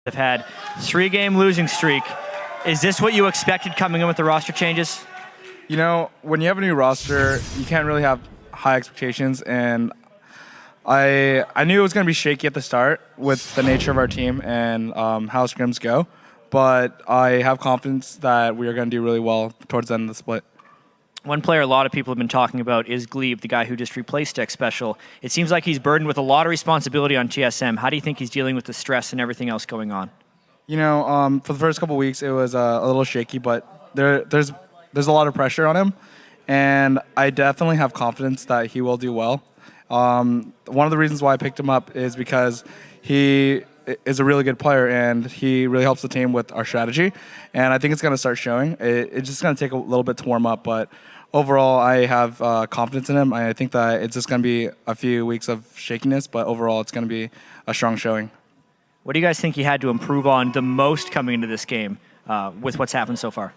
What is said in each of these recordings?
They've had 3-game losing streak. Is this what you expected coming in with the roster changes? You know, when you have a new roster, you can't really have high expectations, and I knew it was going to be shaky at the start with the nature of our team and how scrims go, but I have confidence that we are going to do really well towards the end of the split. One player a lot of people have been talking about is Glebe, the guy who just replaced X Special. It seems like he's burdened with a lot of responsibility on TSM. How do you think he's dealing with the stress and everything else going on? You know, for the first couple of weeks, it was a little shaky, but there's a lot of pressure on him, and I definitely have confidence that he will do well. One of the reasons why I picked him up is because he is a really good player, and he really helps the team with our strategy, and I think it's going to start showing. It's just going to take a little bit to warm up, but overall, I have confidence in him. I think that it's just going to be a few weeks of shakiness, but overall, it's going to be a strong showing. What do you guys think he had to improve on the most coming into this game with what's happened so far?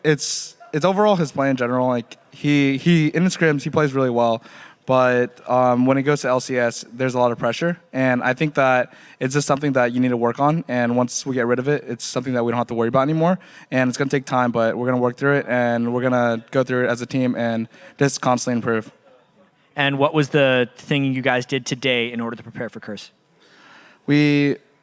It's overall his play in general. Like he in the scrims, he plays really well, but when it goes to LCS, there's a lot of pressure, and I think that it's just something that you need to work on. And once we get rid of it, it's something that we don't have to worry about anymore. And it's going to take time, but we're going to work through it, and we're going to go through it as a team and just constantly improve. And what was the thing you guys did today in order to prepare for Curse?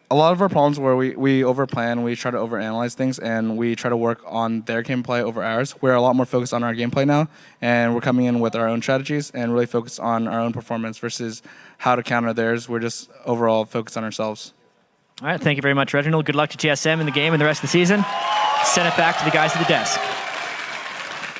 A lot of our problems where we overplan, we try to overanalyze things, and we try to work on their gameplay over ours. We're a lot more focused on our gameplay now, and we're coming in with our own strategies and really focused on our own performance versus how to counter theirs. We're just overall focused on ourselves. All right, thank you very much, Reginald. Good luck to TSM in the game and the rest of the season. Send it back to the guys at the desk.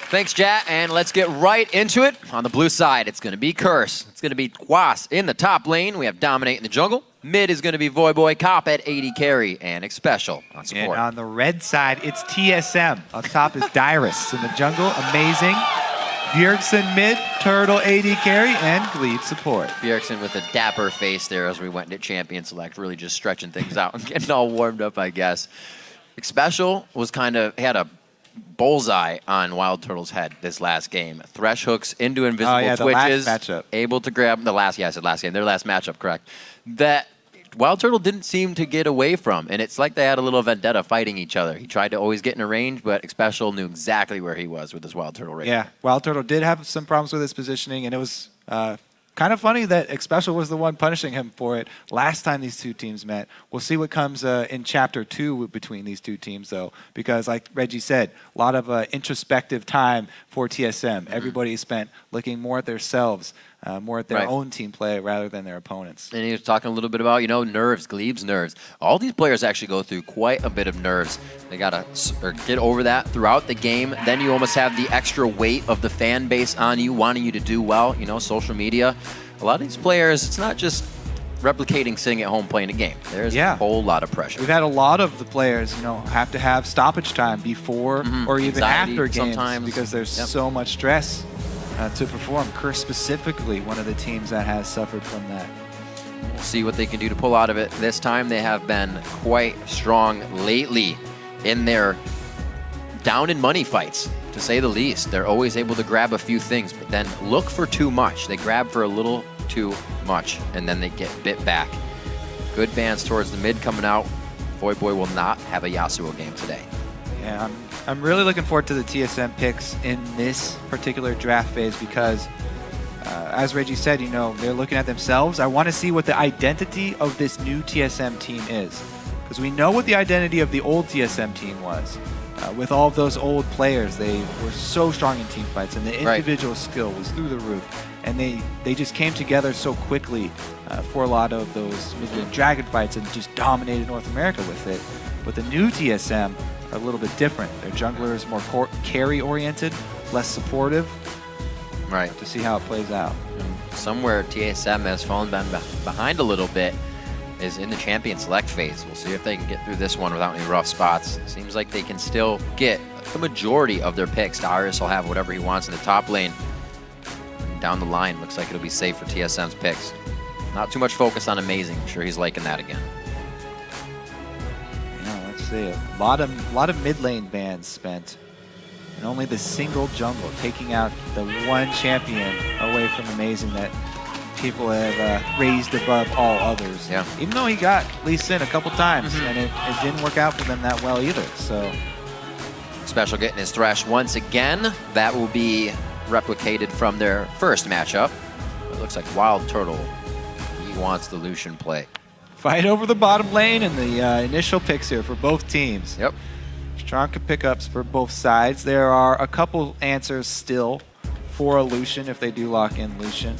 Thanks, Jat, and let's get right into it. On the blue side, it's going to be Curse. It's going to be Quas in the top lane. We have Dominate in the jungle. Mid is going to be Voyboy, Cop at 80 carry, and X Special on support. And on the red side, it's TSM. On top is Dyrus in the jungle. Amazing. Bjergsen mid, Turtle 80 carry, and Glebe support. Bjergsen with a dapper face there as we went into Champion Select, really just stretching things out and getting all warmed up, I guess. X Special was had a bullseye on Wild Turtle's head this last game. Thresh hooks into invisible twitches. Last matchup. Able to grab the last, I said last game, their last matchup, correct. That Wild Turtle didn't seem to get away from, and it's like they had a little vendetta fighting each other. He tried to always get in a range, but X Special knew exactly where he was with his Wild Turtle range. Yeah, Wild Turtle did have some problems with his positioning, and it was kind of funny that X Special was the one punishing him for it last time these two teams met. We'll see what comes in Chapter 2 between these two teams, though, because like Reggie said, a lot of introspective time for TSM. Everybody spent looking more at themselves, more at their own team play rather than their opponents. And he was talking a little bit about, nerves, Glebe's nerves. All these players actually go through quite a bit of nerves. They got to get over that throughout the game. Then you almost have the extra weight of the fan base on you, wanting you to do well, social media. A lot of these players, it's not just replicating sitting at home playing a game. There's a whole lot of pressure. We've had a lot of the players, have to have stoppage time before or even Anxiety after games sometimes. because there's so much stress to perform. Curse specifically, one of the teams that has suffered from that. We'll see what they can do to pull out of it. This time they have been quite strong lately in their down and money fights, to say the least. They're always able to grab a few things, but then look for too much. They grab for a little too much, and then they get bit back. Good bans towards the mid coming out. Voyboy will not have a Yasuo game today. Yeah, I'm really looking forward to the TSM picks in this particular draft phase because, as Reggie said, they're looking at themselves. I want to see what the identity of this new TSM team is, because we know what the identity of the old TSM team was. With all of those old players, they were so strong in team fights, and the individual skill was through the roof. And they just came together so quickly for a lot of those mid-game dragon fights and just dominated North America with it. But the new TSM are a little bit different. Their jungler is more carry-oriented, less supportive. Right. To see how it plays out. And somewhere TSM has fallen behind a little bit is in the Champion Select phase. We'll see if they can get through this one without any rough spots. Seems like they can still get the majority of their picks. Darius will have whatever he wants in the top lane. And down the line, looks like it'll be safe for TSM's picks. Not too much focus on Amazing. I'm sure he's liking that again. Yeah, let's see. A lot of mid lane bans spent. And only the single jungle taking out the one champion away from Amazing that people have raised above all others. Yeah. Even though he got Lee Sin a couple times, and it didn't work out for them that well either. So Special getting his thrash once again. That will be replicated from their first matchup. It looks like Wild Turtle. He wants the Lucian play. fight over the bottom lane and the initial picks here for both teams. Yep. Strong pickups for both sides. There are a couple answers still for a Lucian if they do lock in Lucian.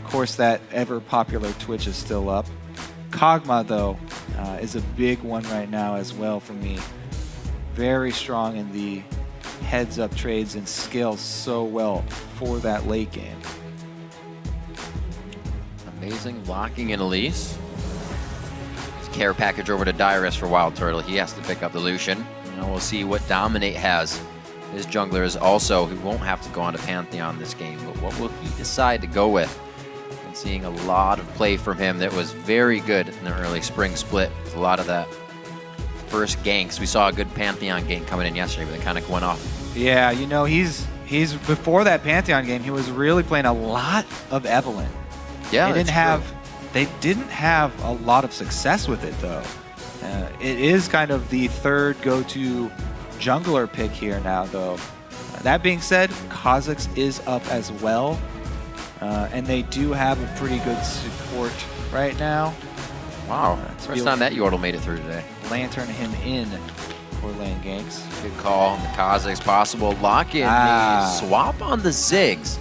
Of course, that ever-popular Twitch is still up. Kog'Maw, though, is a big one right now as well for me. Very strong in the heads-up trades and scales so well for that late game. Amazing locking in Elise. Care package over to Dyrus for Wild Turtle. He has to pick up the Lucian. And we'll see what Dominate has. His jungler is also, he won't have to go on to Pantheon this game, but what will he decide to go with? I'm seeing a lot of play from him that was very good in the early spring split. With a lot of that first ganks. We saw a good Pantheon gank coming in yesterday, but it kind of went off. Yeah, you know, he's before that Pantheon game, he was really playing a lot of Evelynn. Yeah, They didn't have a lot of success with it, though. It is kind of the third go-to jungler pick here now, though. That being said, Kha'Zix is up as well, and they do have a pretty good support right now. Wow, first time that Yordle made it through today. Lantern him in for lane ganks. Good call on the Kha'Zix possible lock in the swap on the Ziggs.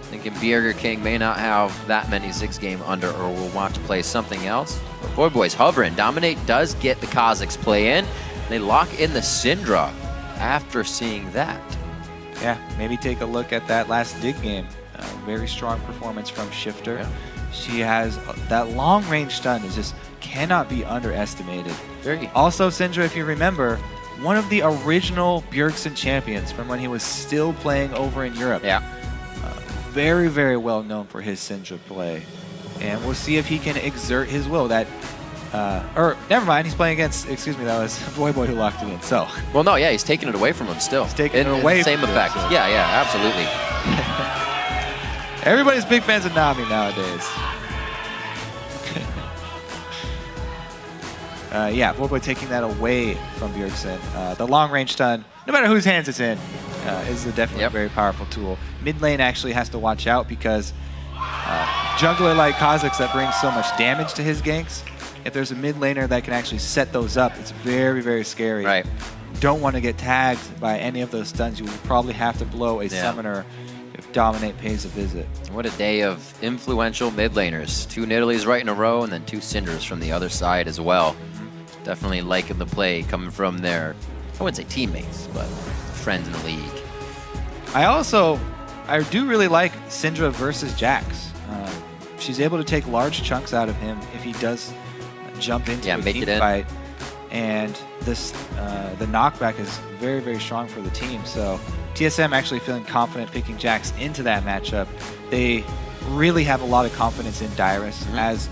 Thinking Burger King may not have that many Ziggs game under, or will want to play something else. But boy's hovering. Dominate does get the Kha'Zix play in. They lock in the Syndra after seeing that. Yeah, maybe take a look at that last dig game. Very strong performance from Shifter. Yeah. She has that long range stun is just cannot be underestimated. Very. Also, Syndra, if you remember, one of the original Bjergsen champions from when he was still playing over in Europe. Yeah. Very, very well known for his Syndra play. And we'll see if he can exert his will. That, or never mind, he's playing against, excuse me, that was Boy who locked it in. So. Well, no, yeah, he's taking it away from him still. He's taking it away same from effect. him, so. Yeah, absolutely. Everybody's big fans of Nami nowadays. Yeah, Boy taking that away from Bjergsen. The long range stun, no matter whose hands it's in, is definitely a very powerful tool. Mid lane actually has to watch out because jungler like Kha'Zix that brings so much damage to his ganks, if there's a mid laner that can actually set those up, it's very, very scary. Right. Don't want to get tagged by any of those stuns. You will probably have to blow a summoner if Dominate pays a visit. What a day of influential mid laners. 2 Nidalees right in a row, and then 2 Synders from the other side as well. Definitely liking the play coming from their, I wouldn't say teammates, but friends in the league. I do really like Syndra versus Jax. She's able to take large chunks out of him if he does jump into a team fight. And this, the knockback is very, very strong for the team. So TSM actually feeling confident picking Jax into that matchup. They really have a lot of confidence in Dyrus as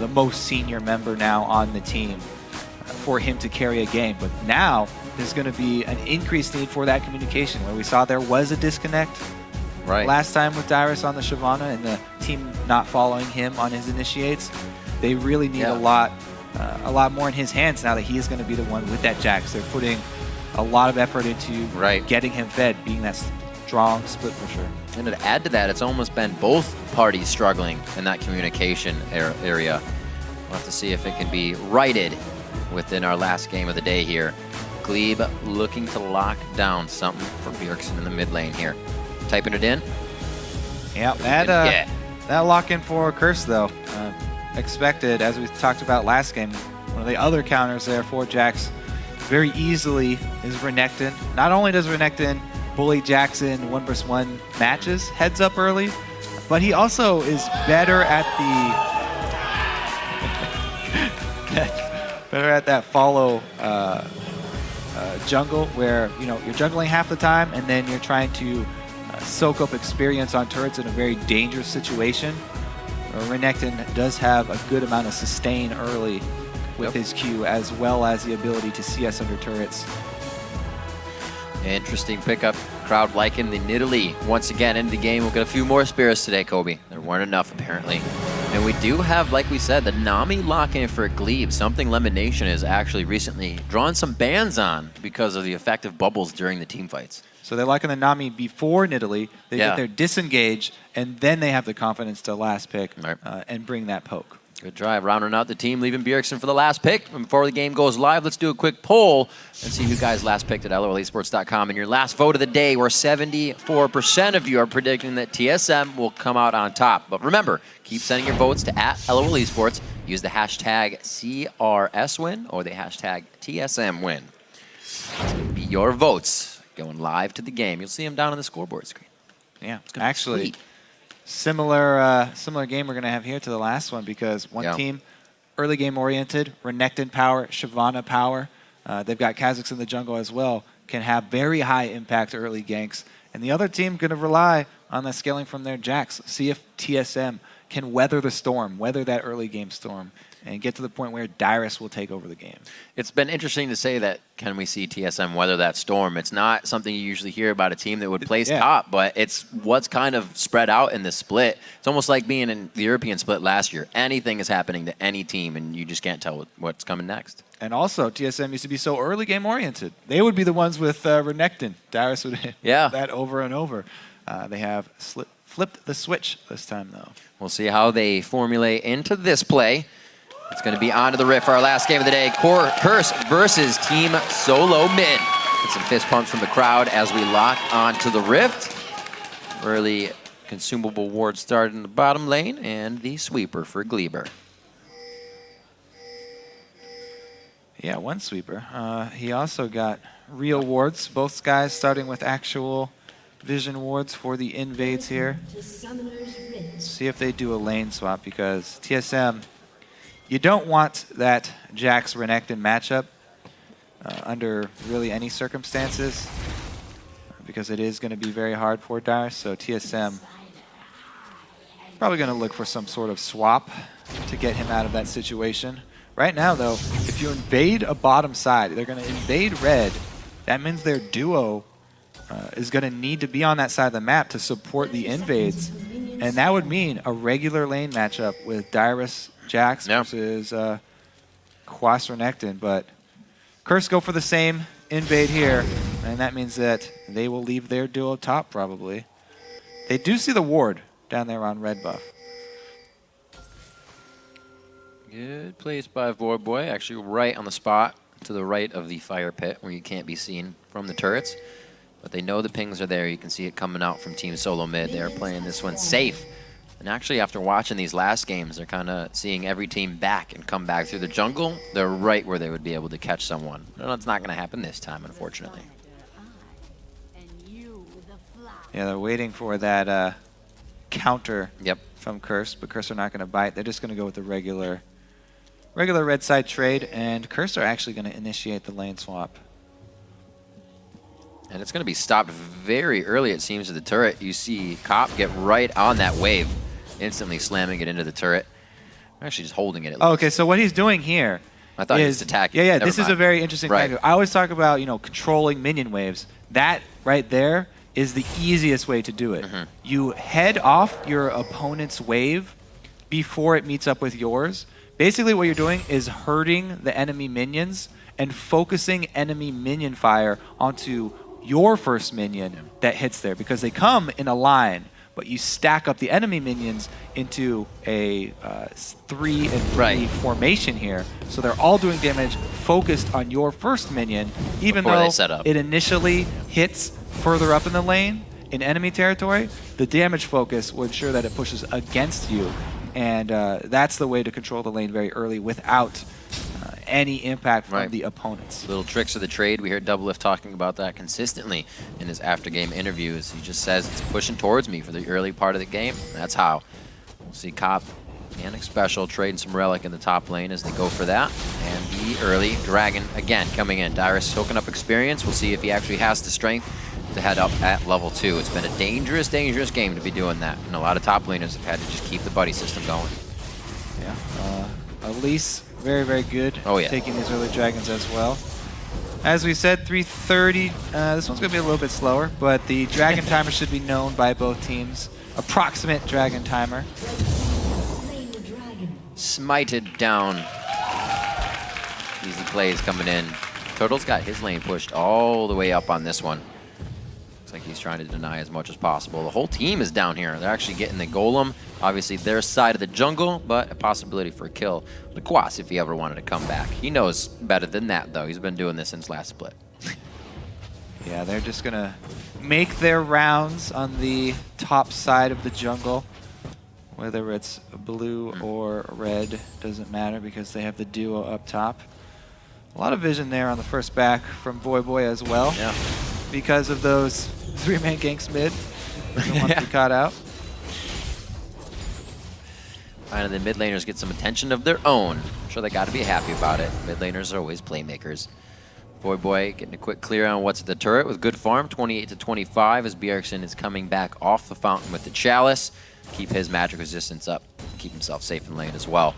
the most senior member now on the team for him to carry a game. But now there's going to be an increased need for that communication, where we saw there was a disconnect last time with Dyrus on the Shyvana and the team not following him on his initiates. They really need a lot more in his hands now that he is going to be the one with that Jax. They're putting a lot of effort into getting him fed, being that strong split pusher. And to add to that, it's almost been both parties struggling in that communication area. We'll have to see if it can be righted within our last game of the day here. Glebe looking to lock down something for Bjergsen in the mid lane here. Typing it in. Yeah, that lock in for Curse though. Expected, as we talked about last game, one of the other counters there for Jax very easily is Renekton. Not only does Renekton bully Jax in 1v1 matches heads up early, but he also is better at that follow jungle, where you're jungling half the time and then you're trying to soak up experience on turrets in a very dangerous situation. Renekton does have a good amount of sustain early with his Q, as well as the ability to CS under turrets. Interesting pickup Crowd liking the Nidalee once again into the game. We'll get a few more Spirits today, Kobe. There weren't enough, apparently. And we do have, like we said, the Nami lock-in for Glebe, something Lemon Nation has actually recently drawn some bans on because of the effective bubbles during the team fights. So they're locking the Nami before Nidalee. They get their disengage, and then they have the confidence to last pick and bring that poke. Good drive, rounding out the team, leaving Bjergsen for the last pick. And before the game goes live, let's do a quick poll and see who guys last picked at LOLesports.com. And your last vote of the day, where 74% of you are predicting that TSM will come out on top. But remember, keep sending your votes to @LOLesports. Use the hashtag CRSWin or the hashtag TSMWin. It's going to be your votes going live to the game. You'll see them down on the scoreboard screen. Yeah, actually. Similar game we're going to have here to the last one, because one team, early game oriented, Renekton power, Shyvana power. They've got Kha'Zix in the jungle as well, can have very high impact early ganks. And the other team going to rely on the scaling from their Jax. See if TSM can weather the storm, weather that early game storm, and get to the point where Dyrus will take over the game. It's been interesting to say that, can we see TSM weather that storm? It's not something you usually hear about a team that would place top, but it's what's kind of spread out in the split. It's almost like being in the European split last year. Anything is happening to any team, and you just can't tell what's coming next. And also, TSM used to be so early game oriented. They would be the ones with Renekton. Dyrus would hit that over and over. They have flipped the switch this time, though. We'll see how they formulate into this play. It's going to be on to the Rift for our last game of the day. Curse versus Team Solo Mid. Get some fist pumps from the crowd as we lock onto the Rift. Early consumable ward started in the bottom lane, and the sweeper for Gleber. Yeah, one sweeper. He also got real wards. Both guys starting with actual vision wards for the invades here. Let's see if they do a lane swap, because TSM, you don't want that Jax Renekton matchup under really any circumstances, because it is going to be very hard for Dyrus. So TSM probably going to look for some sort of swap to get him out of that situation. Right now, though, if you invade a bottom side, they're going to invade red. That means their duo is going to need to be on that side of the map to support the invades. And that would mean a regular lane matchup with Dyrus Jax versus Quas Renekton. But Curse go for the same invade here, and that means that they will leave their duo top probably. They do see the ward down there on red buff. Good place by Void Boy, actually right on the spot to the right of the fire pit where you can't be seen from the turrets. But they know the pings are there. You can see it coming out from Team Solo Mid. They're playing this one safe. And actually, after watching these last games, they're kind of seeing every team back and come back through the jungle. They're right where they would be able to catch someone. No, it's not going to happen this time, unfortunately. Yeah, they're waiting for that counter from Curse, but Curse are not going to bite. They're just going to go with the regular red side trade, and Curse are actually going to initiate the lane swap. And it's going to be stopped very early, it seems, to the turret. You see Cop get right on that wave, instantly slamming it into the turret. Actually just holding it. Okay, so what he's doing here I thought he was attacking. Yeah, this is a very interesting factor. I always talk about, controlling minion waves. That right there is the easiest way to do it. You head off your opponent's wave before it meets up with yours. Basically what you're doing is hurting the enemy minions and focusing enemy minion fire onto your first minion that hits there, because they come in a line, but you stack up the enemy minions into a 3-and-3 formation here. So they're all doing damage focused on your first minion, even though it initially hits further up in the lane in enemy territory. The damage focus will ensure that it pushes against you, and that's the way to control the lane very early without any impact from the opponents. Little tricks of the trade. We hear Doublelift talking about that consistently in his after-game interviews. He just says it's pushing towards me for the early part of the game. That's how. We'll see Cop and Special trading some Relic in the top lane as they go for that. And the early Dragon, again, coming in. Dyrus soaking up experience. We'll see if he actually has the strength to head up at level 2. It's been a dangerous, dangerous game to be doing that. And a lot of top laners have had to just keep the buddy system going. Yeah. Elise, very, very good taking these early dragons as well. As we said, 3:30. This one's going to be a little bit slower, but the Dragon timer should be known by both teams. Approximate Dragon timer. Smited down. Easy plays coming in. Turtle's got his lane pushed all the way up on this one. Looks like he's trying to deny as much as possible. The whole team is down here. They're actually getting the golem. Obviously their side of the jungle, but a possibility for a kill. The Quas if he ever wanted to come back. He knows better than that though. He's been doing this since last split. Yeah, they're just going to make their rounds on the top side of the jungle. Whether it's blue or red, doesn't matter because they have the duo up top. A lot of vision there on the first back from Voyboy as well. Yeah. Because of those 3-man ganks mid. Don't want to be caught out. And the mid laners get some attention of their own. I'm sure they got to be happy about it. Mid laners are always playmakers. Voyboy getting a quick clear on what's at the turret with good farm, 28 to 25 as Bjergsen is coming back off the fountain with the chalice. Keep his magic resistance up, keep himself safe in lane as well.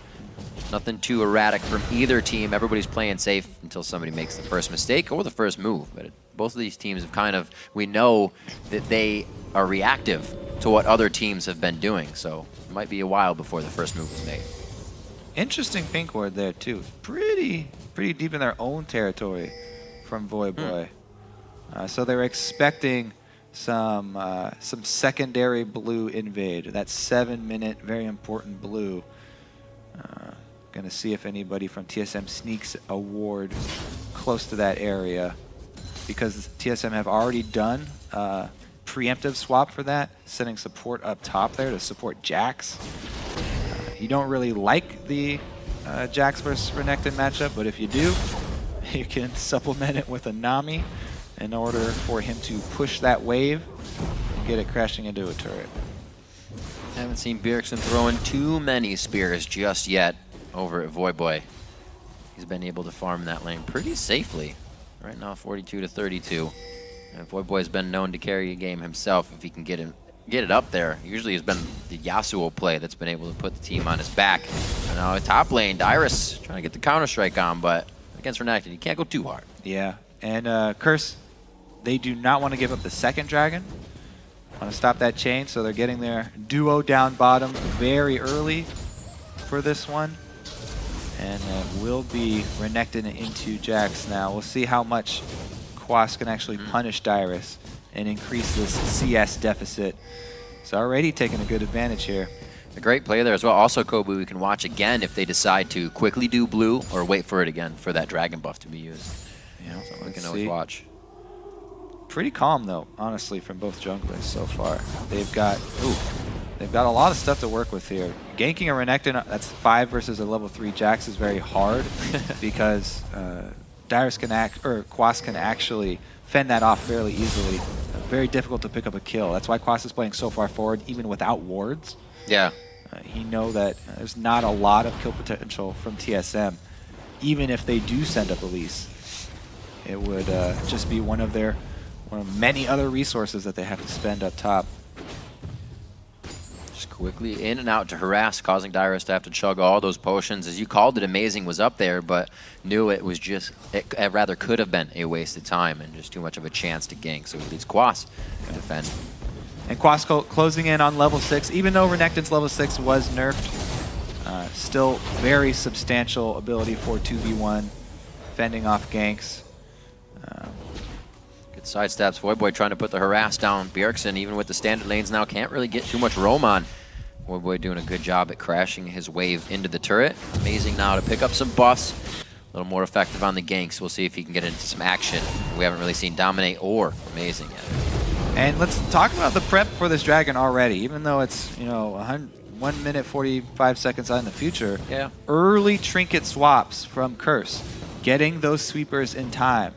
Nothing too erratic from either team. Everybody's playing safe until somebody makes the first mistake or the first move. But both of these teams have kind of, we know that they are reactive to what other teams have been doing. So it might be a while before the first move is made. Interesting pink ward there too. Pretty deep in their own territory from Voyboy. So they're expecting some secondary blue invade. That 7-minute, very important blue. Gonna see if anybody from TSM sneaks a ward close to that area because TSM have already done preemptive swap for that, setting support up top there to support Jax. You don't really like the Jax versus Renekton matchup, but if you do, you can supplement it with a Nami in order for him to push that wave and get it crashing into a turret. Haven't seen Bjergsen throwing too many spears just yet over at Voyboy. He's been able to farm that lane pretty safely. Right now 42 to 32. And Voyboy's been known to carry a game himself if he can get it up there. Usually it's been the Yasuo play that's been able to put the team on his back. And now top lane, Dyrus trying to get the Counter-Strike on, but against Renekton, you can't go too hard. Yeah, and Curse, they do not want to give up the second dragon. Want to stop that chain, so they're getting their duo down bottom very early for this one. And it will be Renekton into Jax now. We'll see how much Quas can actually punish Dyrus and increase this CS deficit. It's already taking a good advantage here. A great play there as well. Also, Kobu, we can watch again if they decide to quickly do blue or wait for it again for that dragon buff to be used. Yeah, so we can always watch. Pretty calm though, honestly, from both junglers so far. They've got a lot of stuff to work with here. Ganking a Renekton, that's 5 versus a level 3 Jax is very hard because Dyrus Quas can actually fend that off fairly easily. Very difficult to pick up a kill. That's why Quas is playing so far forward, even without wards. Yeah. He know that there's not a lot of kill potential from TSM. Even if they do send up Elise, it would just be one of many other resources that they have to spend up top. Just quickly in and out to harass, causing Dyrus to have to chug all those potions. As you called it, Amazing was up there, but knew it was just, it rather could have been a waste of time and just too much of a chance to gank. So he leads Quas to defend. And Quas closing in on level 6, even though Renekton's level 6 was nerfed, still very substantial ability for 2v1, fending off ganks. Good sidesteps. Voyboy trying to put the harass down. Bjergsen, even with the standard lanes now, can't really get too much roam on. Voyboy doing a good job at crashing his wave into the turret. Amazing now to pick up some buffs. A little more effective on the ganks. We'll see if he can get into some action. We haven't really seen Dominate or Amazing yet. And let's talk about the prep for this dragon already. Even though it's, 1 minute 45 seconds out in the future. Yeah. Early trinket swaps from Curse, getting those sweepers in time.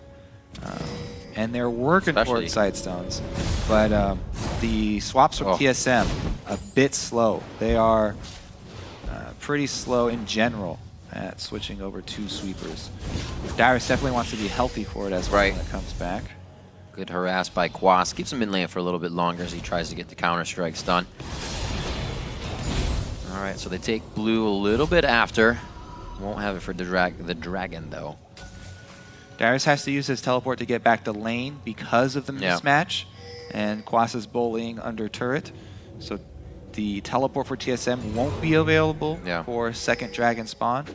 And they're working towards side stones. But the swaps from TSM, a bit slow. They are pretty slow in general at switching over to sweepers. Dyrus definitely wants to be healthy for it as well when it comes back. Good harass by Quas. Keeps him in lane for a little bit longer as he tries to get the Counter-Strikes done. All right, so they take blue a little bit after. Won't have it for the dragon, though. Darius has to use his teleport to get back to lane because of the mismatch, and Quas is bullying under turret. So the teleport for TSM won't be available for second dragon spawn.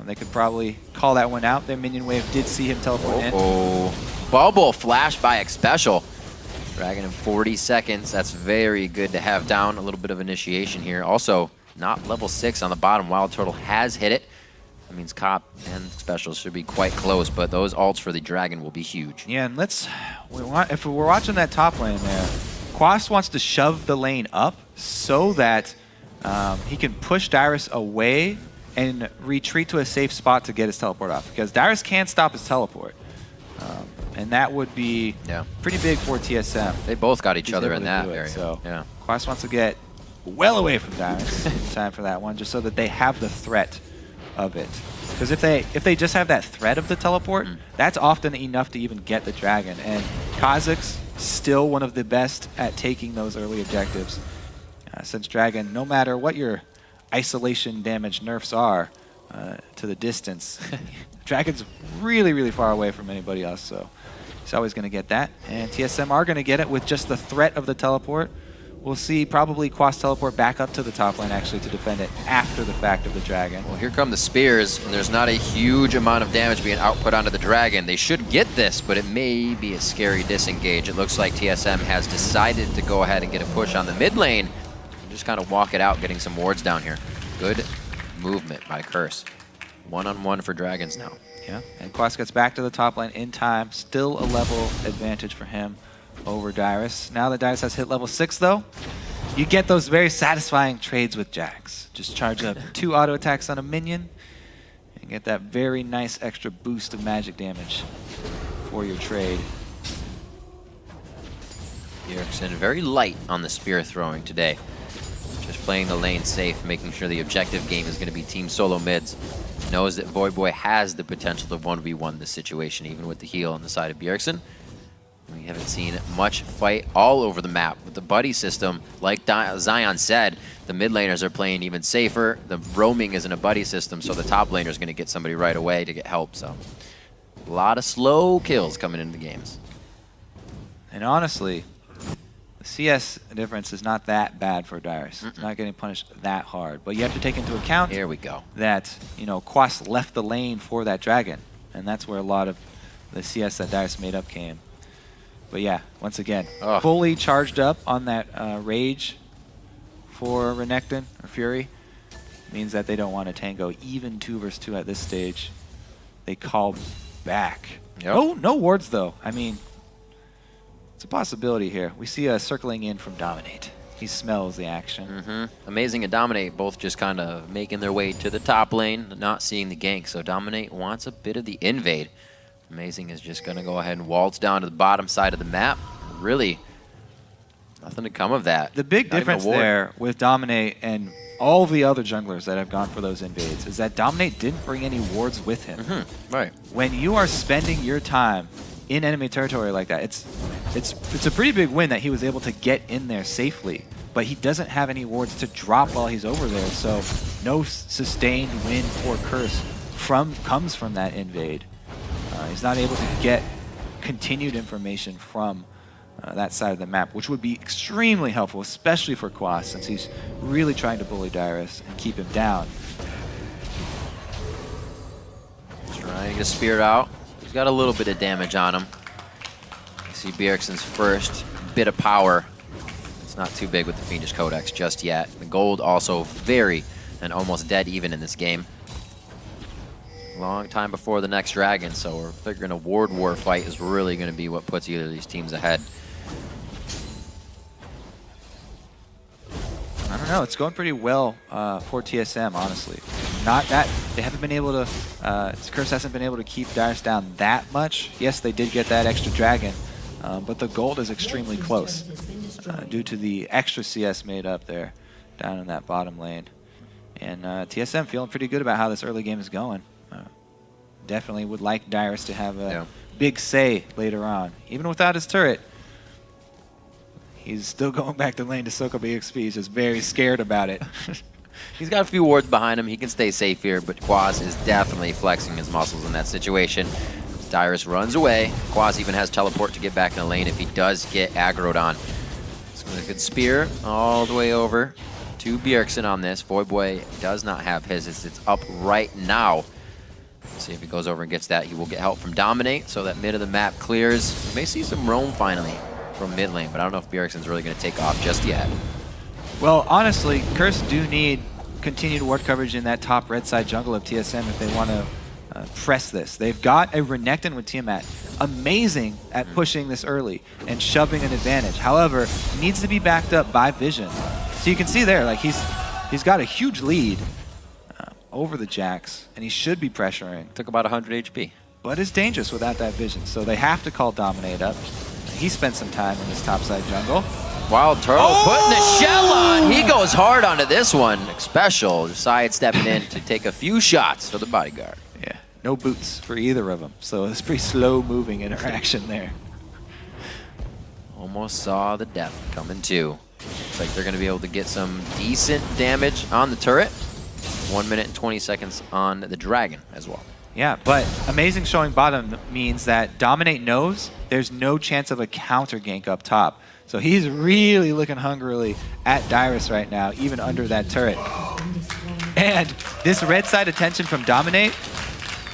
They could probably call that one out. Their minion wave did see him teleport in. Bubble flash by Xpecial. Dragon in 40 seconds. That's very good to have down. A little bit of initiation here. Also, not level 6 on the bottom. Wild Turtle has hit it. That means Cop and Xpecial should be quite close, but those ults for the Dragon will be huge. Yeah, and if we're watching that top lane there, Quas wants to shove the lane up so that he can push Darius away and retreat to a safe spot to get his teleport off, because Darius can't stop his teleport. And that would be pretty big for TSM. They both got each other in that area. So Quas wants to get well away from Darius in time for that one, just so that they have the threat of it. Because if they just have that threat of the teleport, that's often enough to even get the Dragon. And Kha'Zix's still one of the best at taking those early objectives. Since Dragon, no matter what your isolation damage nerfs are to the distance, Dragon's really, really far away from anybody else, so he's always going to get that. And TSM are going to get it with just the threat of the teleport. We'll see probably Quas teleport back up to the top lane actually to defend it after the fact of the Dragon. Well, here come the spears, and there's not a huge amount of damage being output onto the Dragon. They should get this, but it may be a scary disengage. It looks like TSM has decided to go ahead and get a push on the mid lane and just kind of walk it out, getting some wards down here. Good movement by Curse. One-on-one for Dragons now. Yeah, and Quas gets back to the top lane in time. Still a level advantage for him over Darius. Now that Darius has hit level 6 though, you get those very satisfying trades with Jax. Just charge up 2 auto attacks on a minion and get that very nice extra boost of magic damage for your trade. Bjergsen very light on the spear throwing today. Just playing the lane safe, making sure the objective game is going to be team solo mids. Knows that Voyboy has the potential to 1v1 this situation, even with the heal on the side of Bjergsen. We haven't seen much fight all over the map with the buddy system. Like Zion said, the mid laners are playing even safer. The roaming isn't a buddy system, so the top laner is going to get somebody right away to get help. So a lot of slow kills coming into the games. And honestly, the CS difference is not that bad for Darius. It's not getting punished that hard. But you have to take into account that, you know, Quas left the lane for that Dragon. And that's where a lot of the CS that Darius made up came. But yeah, once again, fully charged up on that Rage for Renekton or Fury. Means that they don't want to tango even 2 versus 2 at this stage. They call back. No wards though. I mean, it's a possibility here. We see a circling in from Dominate. He smells the action. Amazing and Dominate both just kind of making their way to the top lane, not seeing the gank. So Dominate wants a bit of the invade. Amazing is just going to go ahead and waltz down to the bottom side of the map. Really, nothing to come of that. The big difference there with Dominate and all the other junglers that have gone for those invades is that Dominate didn't bring any wards with him. Right. When you are spending your time in enemy territory like that, it's a pretty big win that he was able to get in there safely. But he doesn't have any wards to drop while he's over there, so no sustained win or curse comes from that invade. He's not able to get continued information from that side of the map, which would be extremely helpful, especially for Quas, since he's really trying to bully Darius and keep him down. Trying to spear out. He's got a little bit of damage on him. You see Bjergsen's first bit of power. It's not too big with the Fiendish Codex just yet. The gold also very and almost dead even in this game. Long time before the next Dragon, so we're figuring a ward war fight is really going to be what puts either of these teams ahead. I don't know. It's going pretty well for TSM, honestly. Not that they haven't been able to. Curse hasn't been able to keep Darius down that much. Yes, they did get that extra Dragon, but the gold is extremely close due to the extra CS made up there down in that bottom lane. And TSM feeling pretty good about how this early game is going. Definitely would like Darius to have a big say later on. Even without his turret, he's still going back to lane to soak up EXP. He's just very scared about it. He's got a few wards behind him. He can stay safe here, but Quaz is definitely flexing his muscles in that situation. Dyrus runs away. Quaz even has teleport to get back in the lane if he does get aggroed on. A good spear all the way over to Bjergsen on this. Voyboy does not have his. It's up right now. Let's see if he goes over and gets that. He will get help from Dominate, so that mid of the map clears. We may see some roam finally from mid lane, but I don't know if Bjergsen's really going to take off just yet. Well, honestly, Curse do need continued ward coverage in that top red side jungle of TSM if they want to press this. They've got a Renekton with Tiamat. Amazing at pushing this early and shoving an advantage. However, needs to be backed up by Vision. So you can see there, like he's got a huge lead over the Jax, and he should be pressuring. Took about 100 HP. But it's dangerous without that Vision, so they have to call Dominate up. He spent some time in this topside jungle. Wild Turtle putting the shell on. He goes hard onto this one. Special sidestepping in to take a few shots for the bodyguard. Yeah, no boots for either of them, so it's pretty slow-moving interaction there. Almost saw the death coming too. Looks like they're going to be able to get some decent damage on the turret. 1 minute and 20 seconds on the dragon as well. Yeah, but amazing showing bottom means that Dominate knows there's no chance of a counter gank up top. So he's really looking hungrily at Dyrus right now, even under that turret. And this red side attention from Dominate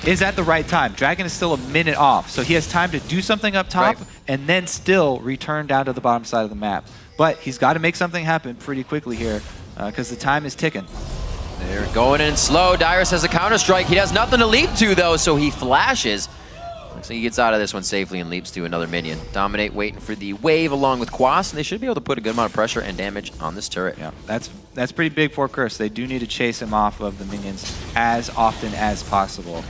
is at the right time. Dragon is still a minute off, so he has time to do something up top and then still return down to the bottom side of the map. But he's got to make something happen pretty quickly here because the time is ticking. They're going in slow. Dyrus has a counter-strike. He has nothing to leap to, though, so he flashes. Looks like he gets out of this one safely and leaps to another minion. Dominate waiting for the wave along with Quas, and they should be able to put a good amount of pressure and damage on this turret. Yeah, that's pretty big for Curse. They do need to chase him off of the minions as often as possible.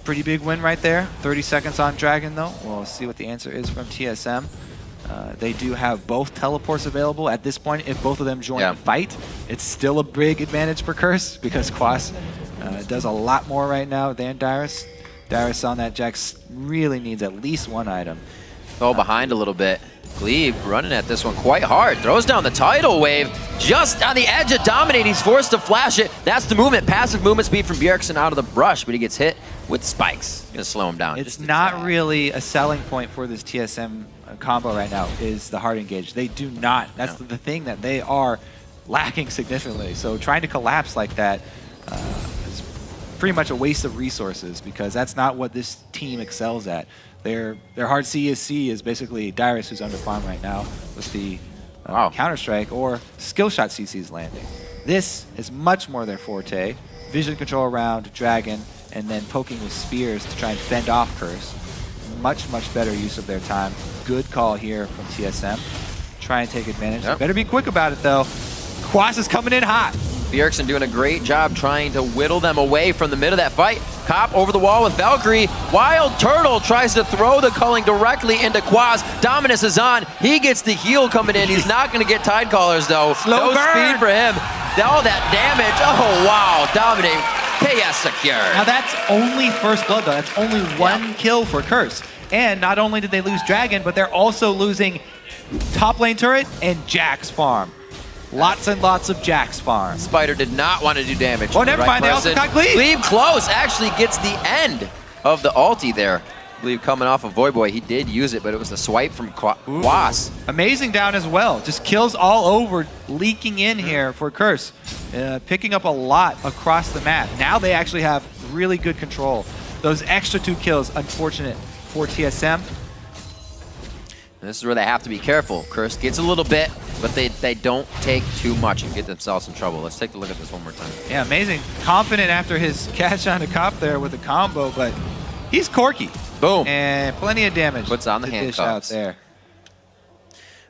Pretty big win right there. 30 seconds on Dragon, though. We'll see what the answer is from TSM. They do have both teleports available at this point. If both of them join the fight, it's still a big advantage for Curse because Quas does a lot more right now than Dyrus. Dyrus on that Jax really needs at least one item. Fell behind a little bit. Glebe running at this one quite hard. Throws down the tidal wave. Just on the edge of Dominate. He's forced to flash it. That's the movement. Passive movement speed from Bjergsen out of the brush, but he gets hit with spikes. Gonna slow him down. It's not really a selling point for this TSM combo right now is the hard engage. They do not. That's the thing that they are lacking significantly. So trying to collapse like that is pretty much a waste of resources because that's not what this team excels at. Their hard CSC is basically Dyrus, who's under farm right now with the Counter-Strike or skill shot CC's landing. This is much more their forte. Vision control around Dragon and then poking with spears to try and fend off Curse. Much, much better use of their time. Good call here from TSM. Try and take advantage. They better be quick about it, though. Quas is coming in hot. Bjergsen doing a great job trying to whittle them away from the mid of that fight. Cop over the wall with Valkyrie. Wild Turtle tries to throw the culling directly into Quas. Dominus is on. He gets the heal coming in. He's not going to get Tide Callers, though. Slow burn. Speed for him. All that damage. Oh, wow. Dominate. KS secure. Now, that's only first blood, though. That's only one kill for Curse. And not only did they lose Dragon, but they're also losing top lane turret and Jax farm. Lots and lots of Jax farm. Spider did not want to do damage. Oh, never mind. They also got Glebe. Glebe close. Actually gets the end of the ulti there. Glebe coming off of Voyboy. He did use it, but it was the swipe from Quas. Amazing down as well. Just kills all over, leaking in here for Curse. Picking up a lot across the map. Now they actually have really good control. Those extra 2 kills, unfortunate for TSM. And this is where they have to be careful. Curse gets a little bit, but they don't take too much and get themselves in trouble. Let's take a look at this one more time. Yeah, amazing. Confident after his catch on the cop there with the combo, but he's Corky. Boom. And plenty of damage. Puts on the handcuffs. Out there.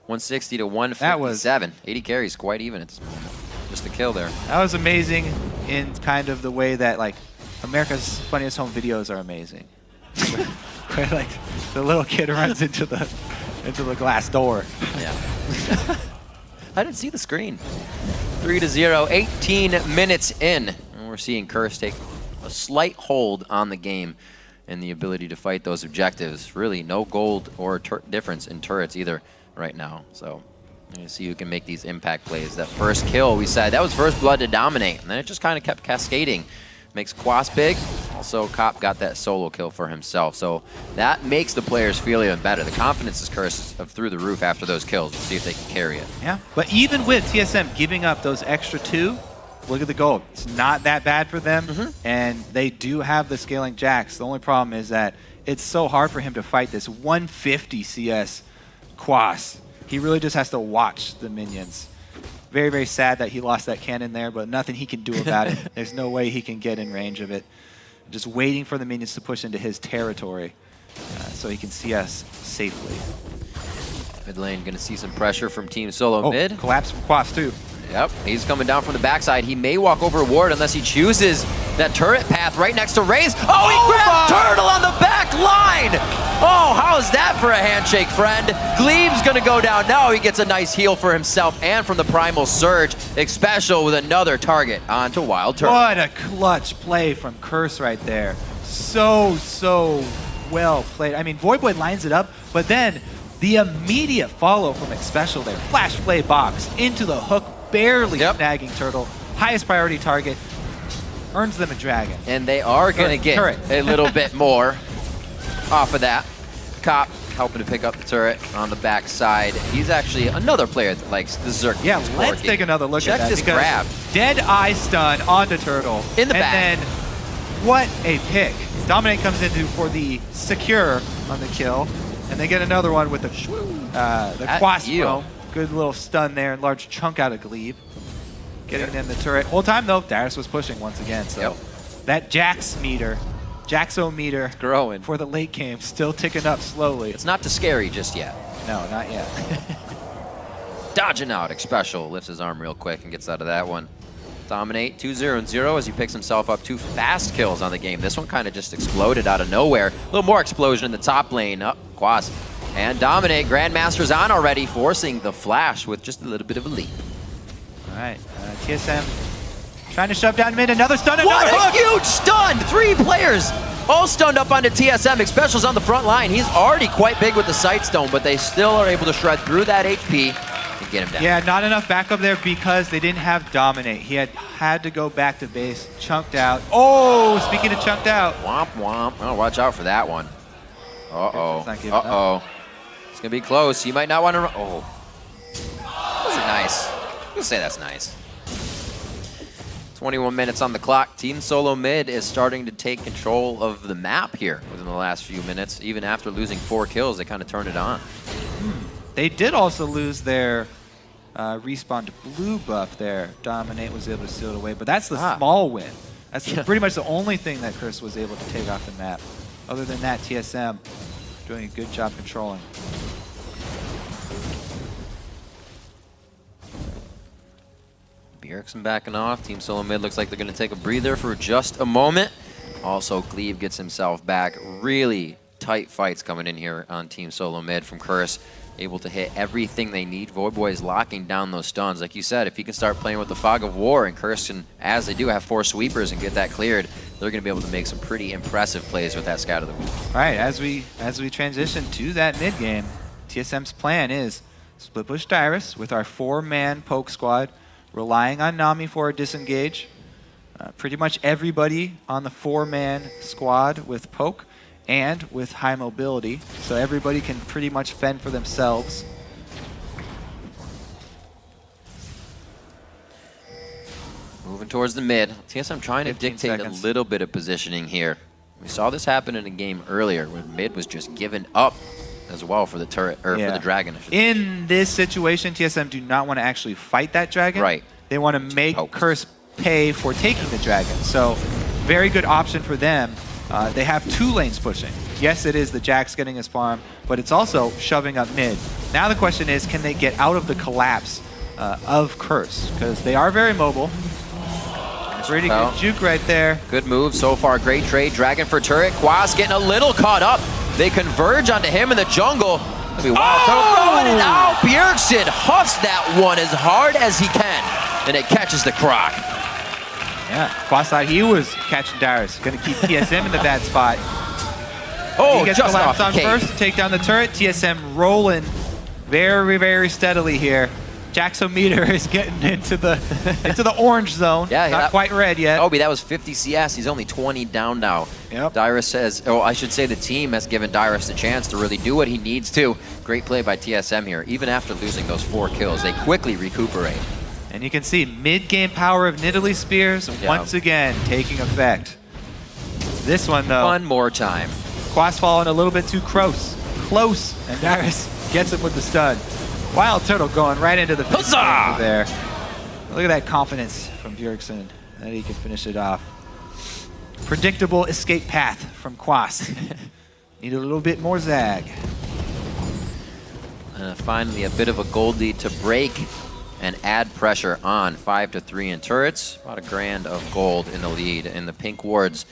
160 to 157. 80 carries, quite even at this moment. Just a kill there. That was amazing in kind of the way that, like, America's Funniest Home Videos are amazing. Where, like, the little kid runs into the glass door. Yeah. I didn't see the screen. 3-0, 18 minutes in. And we're seeing Curse take a slight hold on the game and the ability to fight those objectives. Really no gold or difference in turrets either right now. So You see who can make these impact plays. That first kill, we said, that was first blood to dominate, and then it just kind of kept cascading. Makes Quas big. Also, Cop got that solo kill for himself. So that makes the players feel even better. The confidence is cursed through the roof after those kills. We'll see if they can carry it. Yeah, but even with TSM giving up those extra 2, look at the gold. It's not that bad for them, and they do have the scaling Jax. The only problem is that it's so hard for him to fight this 150 CS Quas. He really just has to watch the minions. Very, very sad that he lost that cannon there, but nothing he can do about it. There's no way he can get in range of it. Just waiting for the minions to push into his territory so he can see us safely. Mid lane going to see some pressure from Team Solo mid. Collapse from Quas too. Yep, he's coming down from the backside. He may walk over Ward unless he chooses that turret path right next to Raze. Oh, he grabbed Turtle on the back line! Oh, how's that for a handshake, friend? Gleam's gonna go down now. He gets a nice heal for himself and from the Primal Surge. Xpecial with another target onto Wild Turtle. What a clutch play from Curse right there. So well played. I mean, Void Boy lines it up, but then the immediate follow from Xpecial there. Flash play box into the hook, barely snagging Turtle. Highest priority target. Earns them a dragon. And they are going to get a little bit more off of that. Cop helping to pick up the turret on the backside. He's actually another player that likes the Zerk. Yeah, let's take another look at that. Check this grab. Dead Eye stun onto Turtle. In the back. And then, what a pick. Dominate comes in for the secure on the kill. And they get another one with the Quasmo. Good little stun there, and large chunk out of Glebe. Getting in the turret. Whole time though, Darius was pushing once again. So that Jaxo-meter growing for the late game, still ticking up slowly. It's not too scary just yet. No, not yet. Dodging out, Xpecial lifts his arm real quick and gets out of that one. Dominate 2-0-0 as he picks himself up 2 fast kills on the game. This one kind of just exploded out of nowhere. A little more explosion in the top lane. Up, Quas. And Dominate, Grandmaster's on already, forcing the flash with just a little bit of a leap. All right, TSM trying to shove down mid. Another stun, what a huge stun! 3 players all stunned up onto TSM. Xpecial's on the front line. He's already quite big with the Sightstone, but they still are able to shred through that HP and get him down. Yeah, not enough backup there because they didn't have Dominate. He had to go back to base, chunked out. Oh, speaking of chunked out. Womp womp. Oh, watch out for that one. Uh-oh. Uh-oh. It's going to be close. He might not want to run. Oh. Those are nice. I'll say that's nice. 21 minutes on the clock. Team Solo Mid is starting to take control of the map here within the last few minutes. Even after losing 4 kills, they kind of turned it on. They did also lose their respawn to blue buff there. Dominate was able to steal it away, but that's the small win. That's pretty much the only thing that Chris was able to take off the map. Other than that, TSM doing a good job controlling. Bjergsen backing off. Team Solo Mid looks like they're going to take a breather for just a moment. Also, Glebe gets himself back. Really tight fights coming in here on Team Solo Mid from Curse. Able to hit everything they need. Void Boy is locking down those stuns. Like you said, if he can start playing with the Fog of War, and Curse can, as they do, have 4 sweepers and get that cleared, they're going to be able to make some pretty impressive plays with that Scout of the Week. All right, as we transition to that mid game, TSM's plan is split push Dyrus with our 4-man poke squad, relying on Nami for a disengage. Pretty much everybody on the 4-man squad with poke and with high mobility, so everybody can pretty much fend for themselves. Moving towards the mid. TSM trying to dictate a little bit of positioning here. We saw this happen in a game earlier where mid was just given up as well for the turret, or for the dragon. In this situation, TSM do not want to actually fight that dragon. Right. They want to make Curse pay for taking the dragon. So very good option for them. They have 2 lanes pushing. Yes, it is the Jax getting his farm, but it's also shoving up mid. Now the question is, can they get out of the collapse of Curse? Because they are very mobile. Pretty good juke right there. Good move so far. Great trade. Dragon for turret. Quas getting a little caught up. They converge onto him in the jungle. That'll be wild. Throwing it out. Bjergsen huffs that one as hard as he can, and it catches the croc. Yeah, Quas thought he was catching Darius. Going to keep TSM in the bad spot. Oh, he gets just collapsed off on first to take down the turret. TSM rolling very, very steadily here. Jaxometer is getting into the orange zone. Yeah, not quite red yet. Obi, that was 50 CS. He's only 20 down now. Yep. Dyrus says, oh, I should say the team has given Dyrus the chance to really do what he needs to. Great play by TSM here. Even after losing those 4 kills, they quickly recuperate. And you can see mid-game power of Nidalee Spears once again taking effect. This one, though. One more time. Quas falling a little bit too close. And Dyrus gets him with the stun. Wild Turtle going right into the finish there. Look at that confidence from Bjergsen that he can finish it off. Predictable escape path from Quas. Need a little bit more zag. Finally, a bit of a gold lead to break and add pressure on 5-3 in turrets. About $1,000 of gold in the lead, and the pink wards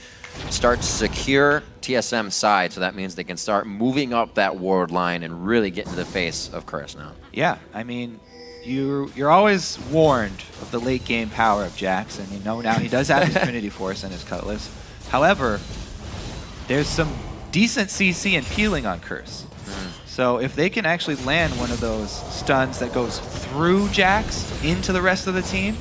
start to secure TSM's side, so that means they can start moving up that ward line and really get into the face of Curse now. Yeah, I mean, you're always warned of the late game power of Jax, and you know now he does have his Trinity Force and his Cutlass. However, there's some decent CC and peeling on Curse. So if they can actually land one of those stuns that goes through Jax into the rest of the team,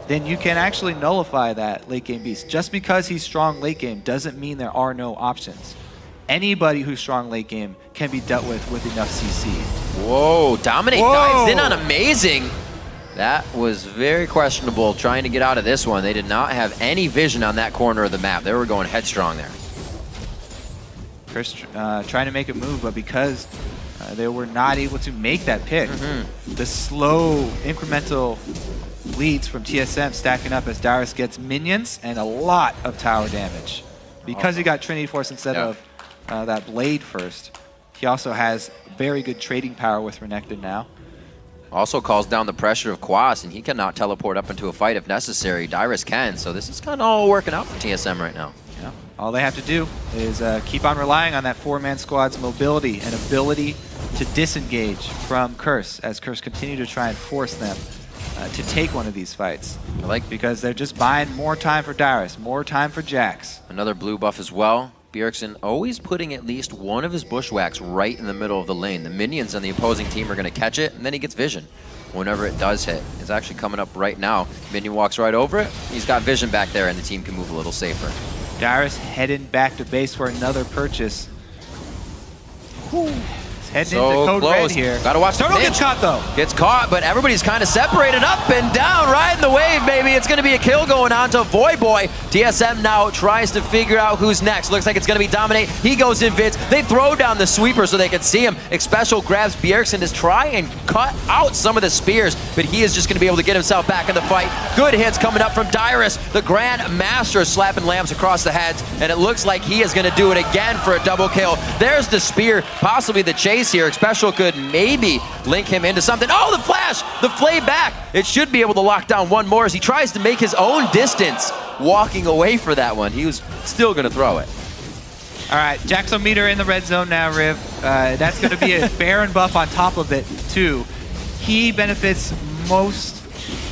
then you can actually nullify that late game beast. Just because he's strong late game doesn't mean there are no options. Anybody who's strong late game can be dealt with enough CC. Whoa, Dominate dives in on Amazing. That was very questionable trying to get out of this one. They did not have any vision on that corner of the map. They were going headstrong there. Chris trying to make a move, but because they were not able to make that pick, the slow incremental leads from TSM stacking up as Dyrus gets minions and a lot of tower damage. Because he got Trinity Force instead of that Blade first, he also has very good trading power with Renekton now. Also calls down the pressure of Quas, and he cannot teleport up into a fight if necessary. Dyrus can, so this is kind of all working out for TSM right now. Yeah. All they have to do is keep on relying on that 4-man squad's mobility and ability to disengage from Curse, as Curse continue to try and force them to take one of these fights. Because they're just buying more time for Dyrus, more time for Jax. Another blue buff as well. Bjergsen always putting at least one of his bushwhacks right in the middle of the lane. The minions on the opposing team are going to catch it, and then he gets vision whenever it does hit. It's actually coming up right now. Minion walks right over it. He's got vision back there, and the team can move a little safer. Dyrus heading back to base for another purchase. He's heading into code red here. Gotta watch the Turtle pitch. gets caught though. Gets caught, but everybody's kind of separated up and down, riding the wave, baby. It's going to be a kill going on to Voyboy. TSM now tries to figure out who's next. Looks like it's going to be Dominate. He goes in Vids. They throw down the sweeper so they can see him. Xpecial grabs Bjergsen to try and cut out some of the spears, but he is just going to be able to get himself back in the fight. Good hits coming up from Dyrus. The Grand Master slapping lambs across the heads, and it looks like he is going to do it again for a double kill. There's the spear, possibly the chase here. Xpecial could maybe link him into something. Oh, the flash! The flay back! It should be able to lock down one more as he tries to make his own distance walking away for that one. He was still going to throw it. All right, Jaxometer in the red zone now, Riv. That's going to be a Baron buff on top of it, too. He benefits most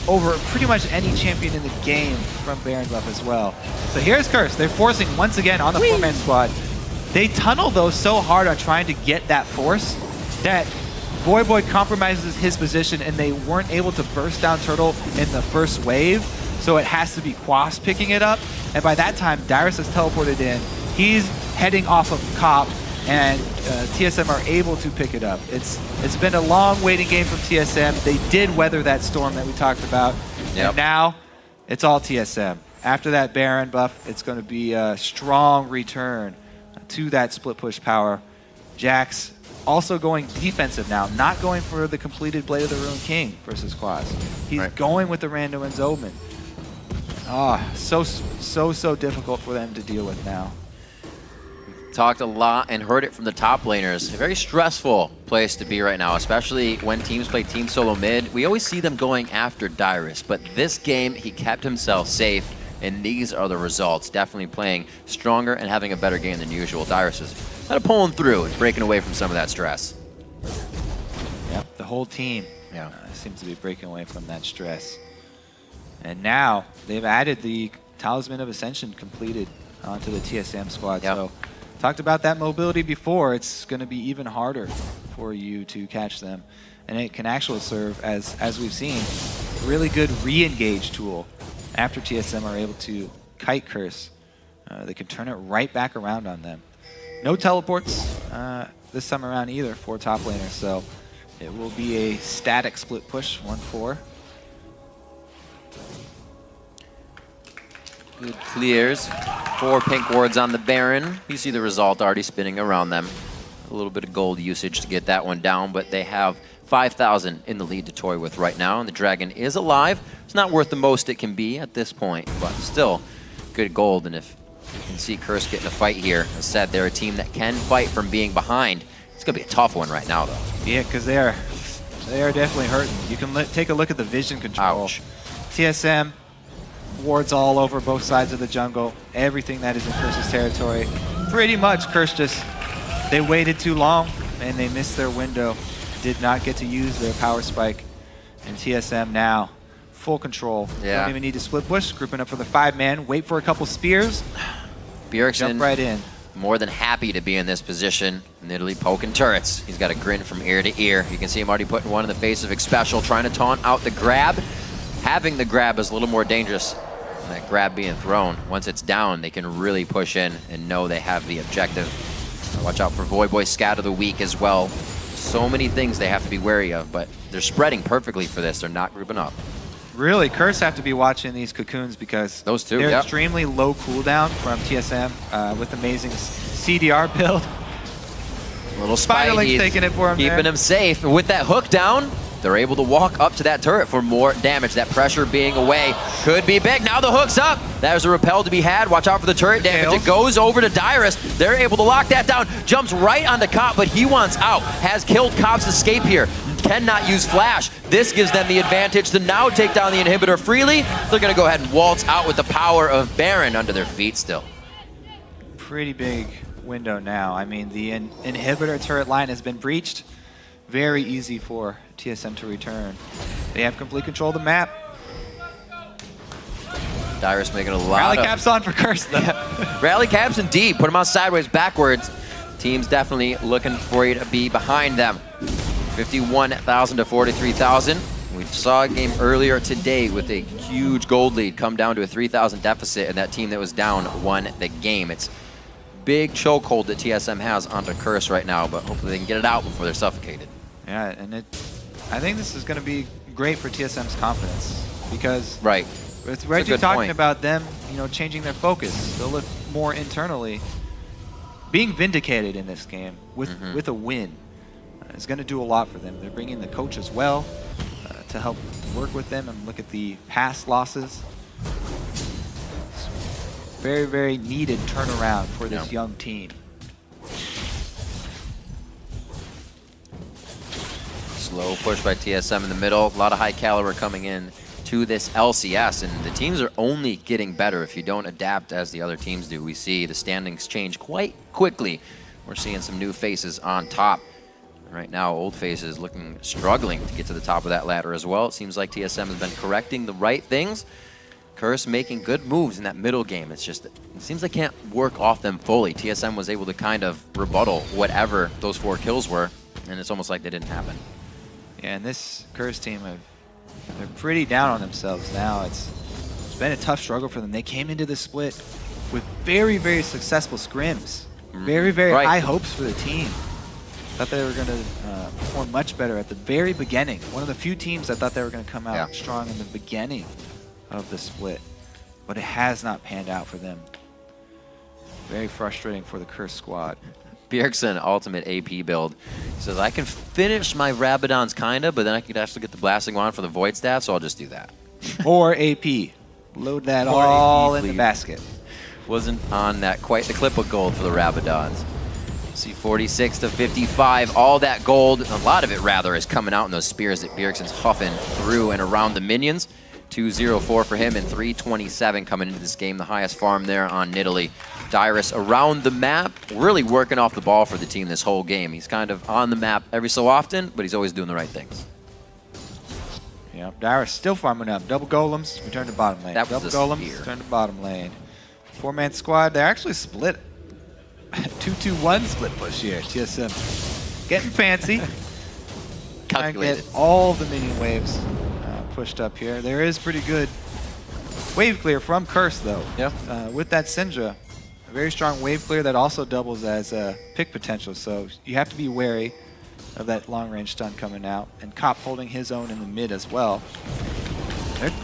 over pretty much any champion in the game from Baron buff as well. So here's Curse. They're forcing once again on the 4-man squad. They tunnel, though, so hard on trying to get that force that Voyboy compromises his position, and they weren't able to burst down Turtle in the first wave, so it has to be Quas picking it up. And by that time, Dyrus has teleported in. He's heading off of Cop, and TSM are able to pick it up. It's been a long waiting game from TSM. They did weather that storm that we talked about, and now it's all TSM. After that Baron buff, it's going to be a strong return to that split push power. Jax also going defensive now, not going for the completed Blade of the Ruined King versus Quas. He's going with the Rando and Zobman. So difficult for them to deal with now. Talked a lot and heard it from the top laners. A very stressful place to be right now, especially when teams play team solo mid. We always see them going after Dyrus, but this game he kept himself safe, and these are the results. Definitely playing stronger and having a better game than usual. Dyrus is kind of pulling through and breaking away from some of that stress. Yep, the whole team seems to be breaking away from that stress. And now they've added the Talisman of Ascension completed onto the TSM squad. So talked about that mobility before. It's going to be even harder for you to catch them. And it can actually serve as we've seen, a really good re-engage tool. After TSM are able to kite Curse, they can turn it right back around on them. No teleports this time around either for top laners, so it will be a static split push, 1-4. Good clears. 4 pink wards on the Baron. You see the result already spinning around them. A little bit of gold usage to get that one down, but they have 5,000 in the lead to toy with right now, and the Dragon is alive. It's not worth the most it can be at this point, but still good gold. And if you can see Curse getting a fight here, as said, they're a team that can fight from being behind. It's going to be a tough one right now, though. Yeah, because they are definitely hurting. You can take a look at the vision control. Ouch. TSM wards all over both sides of the jungle. Everything that is in Curse's territory. Pretty much, Curse just, they waited too long and they missed their window. Did not get to use their power spike. And TSM now, full control. Yeah. Don't even need to split push. Grouping up for the 5-man. Wait for a couple spears. Bjergsen, Jump right in. more than happy to be in this position. Nidalee poking turrets. He's got a grin from ear to ear. You can see him already putting one in the face of Xpecial, trying to taunt out the grab. Having the grab is a little more dangerous than that grab being thrown. Once it's down, they can really push in and know they have the objective. Watch out for Voyboy Scat of the Week as well. So many things they have to be wary of, but they're spreading perfectly for this. They're not grouping up. Really, Curse have to be watching these cocoons because Those two, they're yep. extremely low cooldown from TSM with amazing CDR build. Little spy, Spiderling's he's taking it for him keeping there. him safe. And with that hook down, they're able to walk up to that turret for more damage. That pressure being away could be big. Now the hook's up. There's a repel to be had. Watch out for the turret damage. It goes over to Dyrus. They're able to lock that down. Jumps right onto Cop, but he wants out. Has killed Cop's escape here. Cannot use Flash. This gives them the advantage to now take down the inhibitor freely. They're going to go ahead and waltz out with the power of Baron under their feet still. Pretty big window now. I mean, the inhibitor turret line has been breached. Very easy for TSM to return. They have complete control of the map. Dyrus making a lot Rally of... caps on for Curse, though. Rally caps indeed. Put them on sideways, backwards. Team's definitely looking for you to be behind them. 51,000 to 43,000. We saw a game earlier today with a huge gold lead come down to a 3,000 deficit, and that team that was down won the game. It's big chokehold that TSM has onto Curse right now, but hopefully they can get it out before they're suffocated. Yeah, and I think this is going to be great for TSM's confidence because Right. with Reggie talking about them, changing their focus, they'll look more internally. Being vindicated in this game with a win is going to do a lot for them. They're bringing the coach as well to help work with them and look at the past losses. It's very, very needed turnaround for this young team. Slow push by TSM in the middle. A lot of high caliber coming in to this LCS, and the teams are only getting better if you don't adapt as the other teams do. We see the standings change quite quickly. We're seeing some new faces on top. Right now, old faces struggling to get to the top of that ladder as well. It seems like TSM has been correcting the right things. Curse making good moves in that middle game. It's just, it seems they can't work off them fully. TSM was able to kind of rebuttal whatever those 4 kills were, and it's almost like they didn't happen. Yeah, and this Curse team, they're pretty down on themselves now. It's been a tough struggle for them. They came into this split with very, very successful scrims. Very, very high hopes for the team. Thought they were going to perform much better at the very beginning. One of the few teams I thought they were going to come out strong in the beginning of the split. But it has not panned out for them. Very frustrating for the Curse squad. Bjergsen, ultimate AP build. He says, I can finish my Rabadons kinda, but then I could actually get the Blasting Wand for the Void staff, so I'll just do that. Or AP. Load that all in the please. basket. Wasn't on that quite the clip of gold for the Rabadons. See 46 to 55, all that gold, a lot of it rather, is coming out in those spears that Bjergsen's huffing through and around the minions. 204 for him and 327 coming into this game, the highest farm there on Nidalee. Dyrus around the map, really working off the ball for the team this whole game. He's kind of on the map every so often, but he's always doing the right things. Yep, Dyrus still farming up. Double golems, return to bottom lane. That was Double the golems, spear. return to bottom lane. 4-man squad, they're actually split. 2-2-1 split push here. TSM getting fancy. Trying to Calculated. get all the minion waves pushed up here. There is pretty good wave clear from Curse, though. Yeah. With that Syndra, a very strong wave clear that also doubles as pick potential. So you have to be wary of that long-range stun coming out. And Cop holding his own in the mid as well.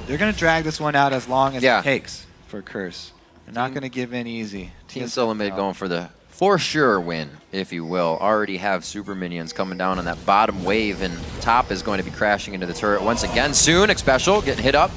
They're going to drag this one out as long as it takes for Curse. They're not going to give in easy. Team Solo Mid going for the for sure win, if you will. Already have super minions coming down on that bottom wave, and top is going to be crashing into the turret once again soon. Xpecial getting hit up.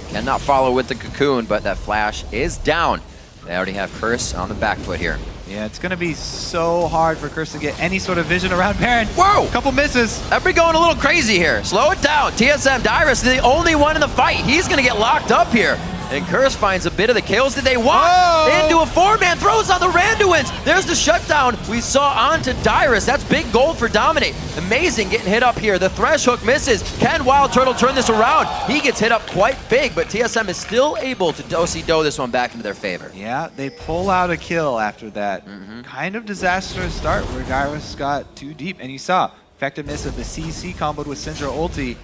Cannot follow with the cocoon, but that flash is down. They already have Curse on the back foot here. Yeah, it's going to be so hard for Curse to get any sort of vision around Baron. Whoa! Couple misses. Everybody going a little crazy here. Slow it down. TSM Dyrus, the only one in the fight. He's going to get locked up here. And Curse finds a bit of the kills that they want. Whoa! Into a 4-man, throws on the Randuins. There's the shutdown we saw onto Dyrus. That's big gold for Dominate. Amazing getting hit up here. The Thresh Hook misses. Can Wild Turtle turn this around? He gets hit up quite big, but TSM is still able to do this one back into their favor. Yeah, they pull out a kill after that. Kind of disastrous start where Dyrus got too deep. And you saw effectiveness of the CC comboed with Syndra ulti,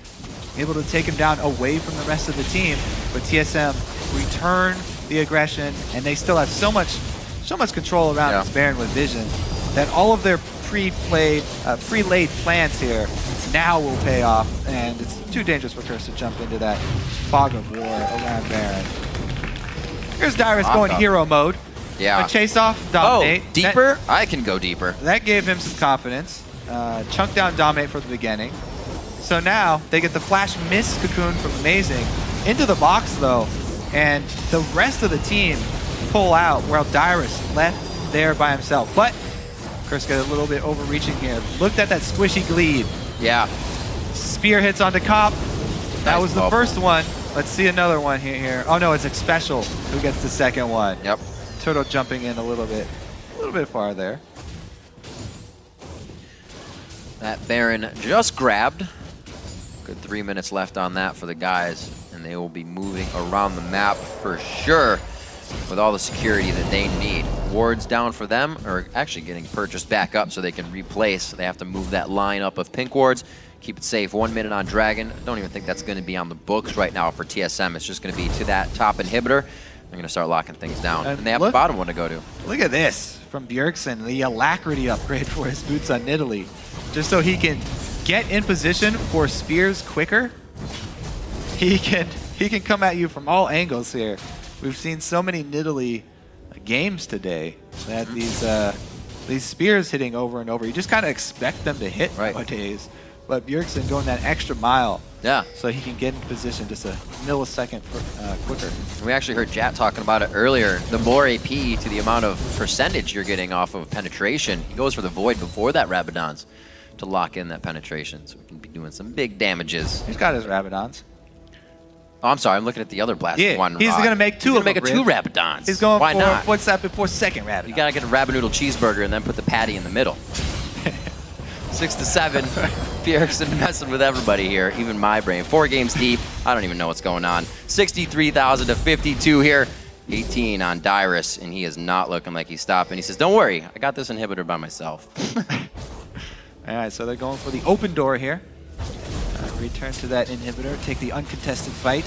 able to take him down away from the rest of the team. But TSM return the aggression, and they still have so much control around this Baron with vision that all of their pre-laid plans here now will pay off, and it's too dangerous for Curse to jump into that fog of war around Baron. Here's Dyrus going hero mode. Yeah. A chase off, dominate. Oh, deeper? I can go deeper. That gave him some confidence. Chunk down dominate for the beginning. So now they get the flash miss cocoon from Amazing into the box though, and the rest of the team pull out while Dyrus left there by himself. But Curse got a little bit overreaching here. Looked at that squishy Gleed. Yeah. Spear hits onto Cop. That was the first one. Let's see another one here. Oh no, it's Xpecial who gets the second one. Yep. Turtle jumping in a little bit far there. That Baron just grabbed. Good 3 minutes left on that for the guys, and they will be moving around the map for sure with all the security that they need. Wards down for them are actually getting purchased back up so they can replace. They have to move that line up of pink wards. Keep it safe. 1 minute on Dragon. I don't even think that's going to be on the books right now for TSM. It's just going to be to that top inhibitor. They're going to start locking things down. And they have the bottom one to go to. Look at this from Bjergsen, the Alacrity upgrade for his boots on Nidalee. Just so he can get in position for spears quicker. He can come at you from all angles here. We've seen so many Nidalee games today that these spears hitting over and over. You just kind of expect them to hit nowadays. But Bjergsen going that extra mile. Yeah. So he can get in position just a millisecond quicker. We actually heard Jat talking about it earlier. The more AP to the amount of percentage you're getting off of penetration, he goes for the Void before that Rabadon's to lock in that penetration. So we can be doing some big damages. He's got his Rabadons. Oh, I'm sorry. I'm looking at the other blast one. He's going to make two of them. He's going to make a 2 Rabadons. He's going Why for, not? what's that before second Rabadon? You got to get a Rabanoodle cheeseburger and then put the patty in the middle. 6-7. Bjergsen messing with everybody here, even my brain. 4 games deep. I don't even know what's going on. 63,000 to 52 here. 18 on Dyrus, and he is not looking like he's stopping. He says, don't worry, I got this inhibitor by myself. All right, so they're going for the open door here. Return to that inhibitor, take the uncontested fight.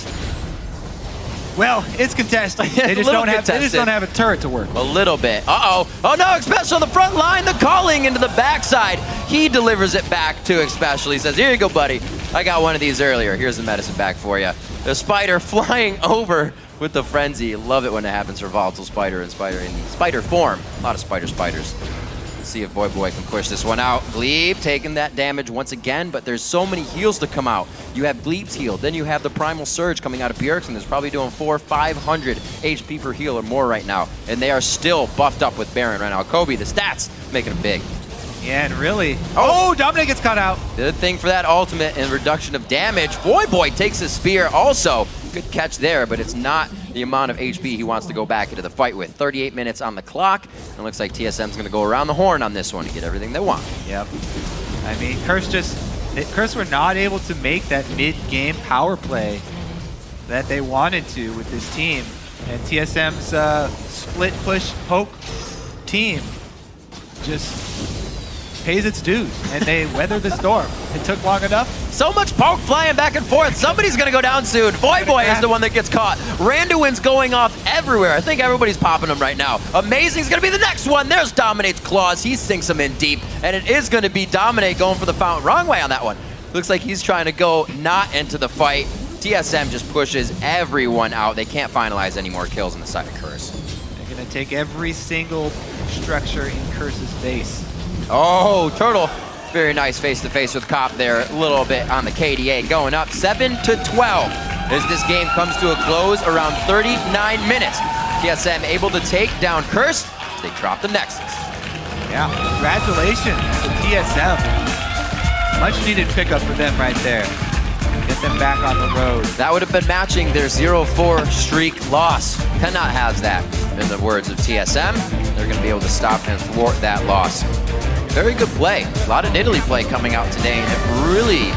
Well, it's contested. They just don't have a turret to work with. A little bit. Uh-oh. Oh no, Xpecial on the front line, the calling into the backside. He delivers it back to Xpecial. He says, here you go, buddy. I got one of these earlier. Here's the medicine back for you. The spider flying over with the frenzy. Love it when it happens for Volatile Spider and Spider in spider form. A lot of spiders. Let's see if Boy can push this one out. Glebe taking that damage once again, but there's so many heals to come out. You have Glebe's heal, then you have the Primal Surge coming out of Bjergsen. That's probably doing 400-500 HP per heal or more right now, and they are still buffed up with Baron right now. Kobe, the stats, making them big. Yeah, and really. Oh, Dominic gets caught out. Good thing for that ultimate and reduction of damage. Boy takes a spear also. Good catch there, but it's not the amount of HP he wants to go back into the fight with. 38 minutes on the clock. And it looks like TSM's going to go around the horn on this one to get everything they want. Yep. I mean, Curse were not able to make that mid-game power play that they wanted to with this team. And TSM's split push poke team just pays its dues, and they weathered the storm. It took long enough. So much poke flying back and forth. Somebody's going to go down soon. Boy is the one that gets caught. Randuin's going off everywhere. I think everybody's popping him right now. Amazing's going to be the next one. There's Dominate's claws. He sinks him in deep, and it is going to be Dominate going for the fountain. Wrong way on that one. Looks like he's trying to go not into the fight. TSM just pushes everyone out. They can't finalize any more kills on the side of Curse. They're going to take every single structure in Curse's base. Oh, Turtle. Very nice face-to-face with Cop there. A little bit on the KDA. Going up 7-12 as this game comes to a close around 39 minutes. TSM able to take down Curse as they drop the Nexus. Yeah, congratulations to TSM. Much needed pickup for them right there. Get them back on the road. That would have been matching their 0-4 streak loss. Cannot have that, in the words of TSM. They're going to be able to stop and thwart that loss. Very good play. A lot of Nidalee play coming out today, and it really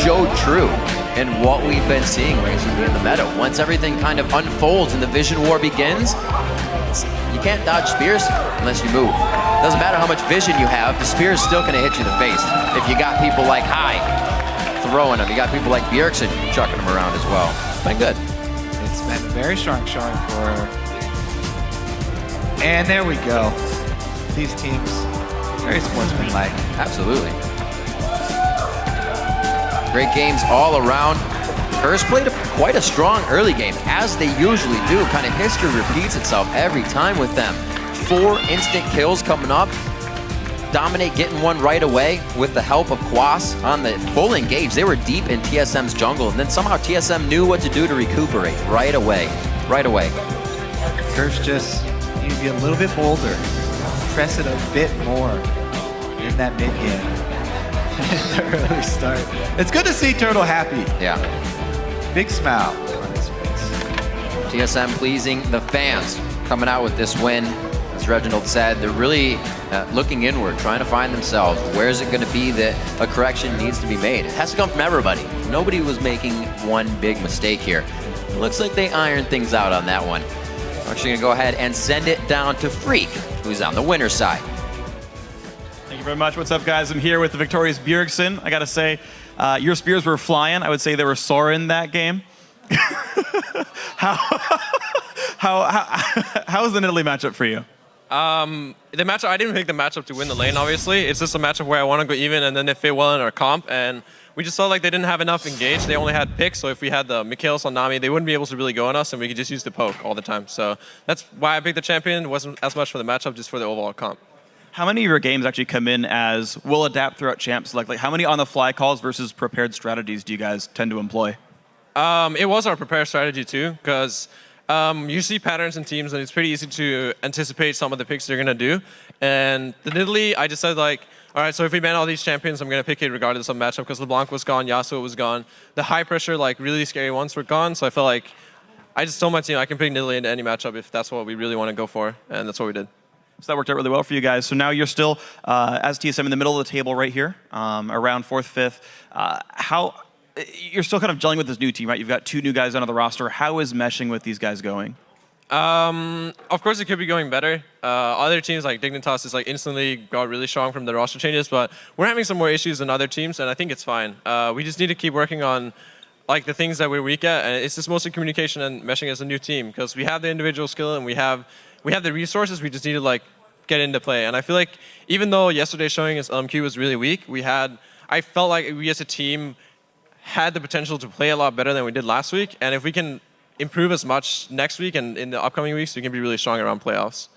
showed true in what we've been seeing recently in the meta. Once everything kind of unfolds and the vision war begins, you can't dodge spears unless you move. Doesn't matter how much vision you have, the spear is still going to hit you in the face. If you got people like Hai throwing them, you got people like Bjergsen chucking them around as well. It's been good. It's been a very strong showing for her. And there we go. These teams, very sportsmanlike. Absolutely. Great games all around. Curse played quite a strong early game, as they usually do. Kind of history repeats itself every time with them. 4 instant kills coming up. Dominate getting one right away with the help of Quas on the full engage. They were deep in TSM's jungle, and then somehow TSM knew what to do to recuperate right away. Right away. Curse just need to be a little bit bolder. Press it a bit more in that mid game. The early start. It's good to see Turtle happy. Yeah. Big smile on his face. TSM pleasing the fans, coming out with this win. As Reginald said, they're really looking inward, trying to find themselves. Where is it going to be that a correction needs to be made? It has to come from everybody. Nobody was making one big mistake here. It looks like they ironed things out on that one. I'm actually going to go ahead and send it down to Freak, who's on the winner's side. Thank you very much. What's up, guys? I'm here with the victorious Bjergsen. I got to say, your spears were flying. I would say they were soaring that game. How was the Nidalee matchup for you? The matchup, I didn't pick the matchup to win the lane, obviously. It's just a matchup where I want to go even, and then they fit well in our comp, and we just felt like they didn't have enough engage. They only had picks, so if we had the Mikhails on Nami, they wouldn't be able to really go on us, and we could just use the poke all the time. So that's why I picked the champion. It wasn't as much for the matchup, just for the overall comp. How many of your games actually come in as we'll adapt throughout champs? Like how many on-the-fly calls versus prepared strategies do you guys tend to employ? It was our prepared strategy too, because you see patterns in teams, and it's pretty easy to anticipate some of the picks they're going to do. And the Nidalee, I just said like, all right, so if we ban all these champions, I'm going to pick it regardless of matchup, because LeBlanc was gone, Yasuo was gone. The high pressure, like really scary ones were gone, so I felt like I just told my team I can pick Nidalee into any matchup if that's what we really want to go for, and that's what we did. So that worked out really well for you guys. So now you're still, as TSM, in the middle of the table right here, around 4th, 5th. You're still kind of gelling with this new team, right? You've got 2 new guys on the roster. How is meshing with these guys going? Of course, it could be going better. Other teams like Dignitas is like instantly got really strong from the roster changes, but we're having some more issues than other teams, and I think it's fine. We just need to keep working on like the things that we're weak at, and it's just mostly communication and meshing as a new team, because we have the individual skill and we have the resources. We just need to like get into play. And I feel like even though yesterday's showing as LMQ was really weak, I felt like we as a team had the potential to play a lot better than we did last week. And if we can improve as much next week and in the upcoming weeks, we can be really strong around playoffs.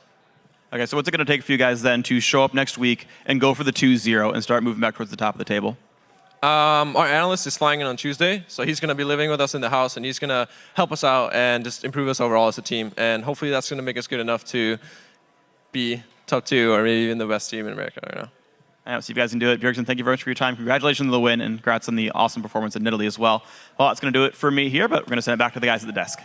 Okay, so what's it going to take for you guys then to show up next week and go for the 2-0 and start moving back towards the top of the table? Our analyst is flying in on Tuesday, so he's going to be living with us in the house, and he's going to help us out and just improve us overall as a team. And hopefully that's going to make us good enough to be top 2 or maybe even the best team in America right now. I know, so you guys can do it. Bjergsen, thank you very much for your time. Congratulations on the win, and congrats on the awesome performance at Nidalee as well. Well, that's going to do it for me here, but we're going to send it back to the guys at the desk.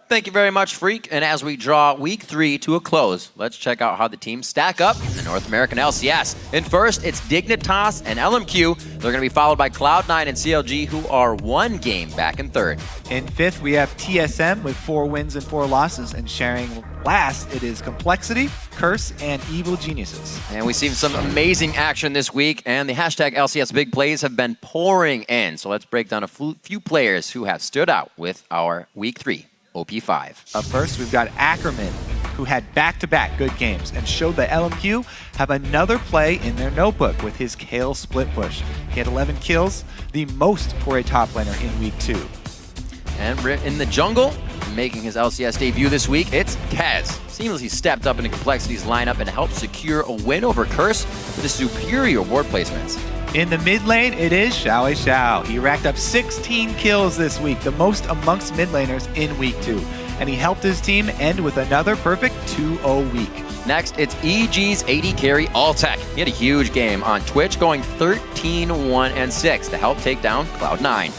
Thank you very much, Freak. And as we draw Week 3 to a close, let's check out how the teams stack up in the North American LCS. In first, it's Dignitas and LMQ. They're going to be followed by Cloud9 and CLG, who are 1 game back in third. In fifth, we have TSM with 4 wins and 4 losses. And sharing last, it is Complexity, Curse, and Evil Geniuses. And we've seen some amazing action this week, and the hashtag LCS big plays have been pouring in. So let's break down a few players who have stood out with our Week 3 OP5. Up first, we've got Ackerman, who had back-to-back good games and showed that LMQ have another play in their notebook with his Kale split push. He had 11 kills, the most for a top laner in Week 2. And in the jungle, making his LCS debut this week, it's Kaz. Seamlessly stepped up into Complexity's lineup and helped secure a win over Curse with his superior ward placements. In the mid lane, it is Xiao. He racked up 16 kills this week, the most amongst mid laners in Week 2. And he helped his team end with another perfect 2-0 week. Next, it's EG's AD carry Alltech. He had a huge game on Twitch, going 13-1-6 to help take down Cloud9.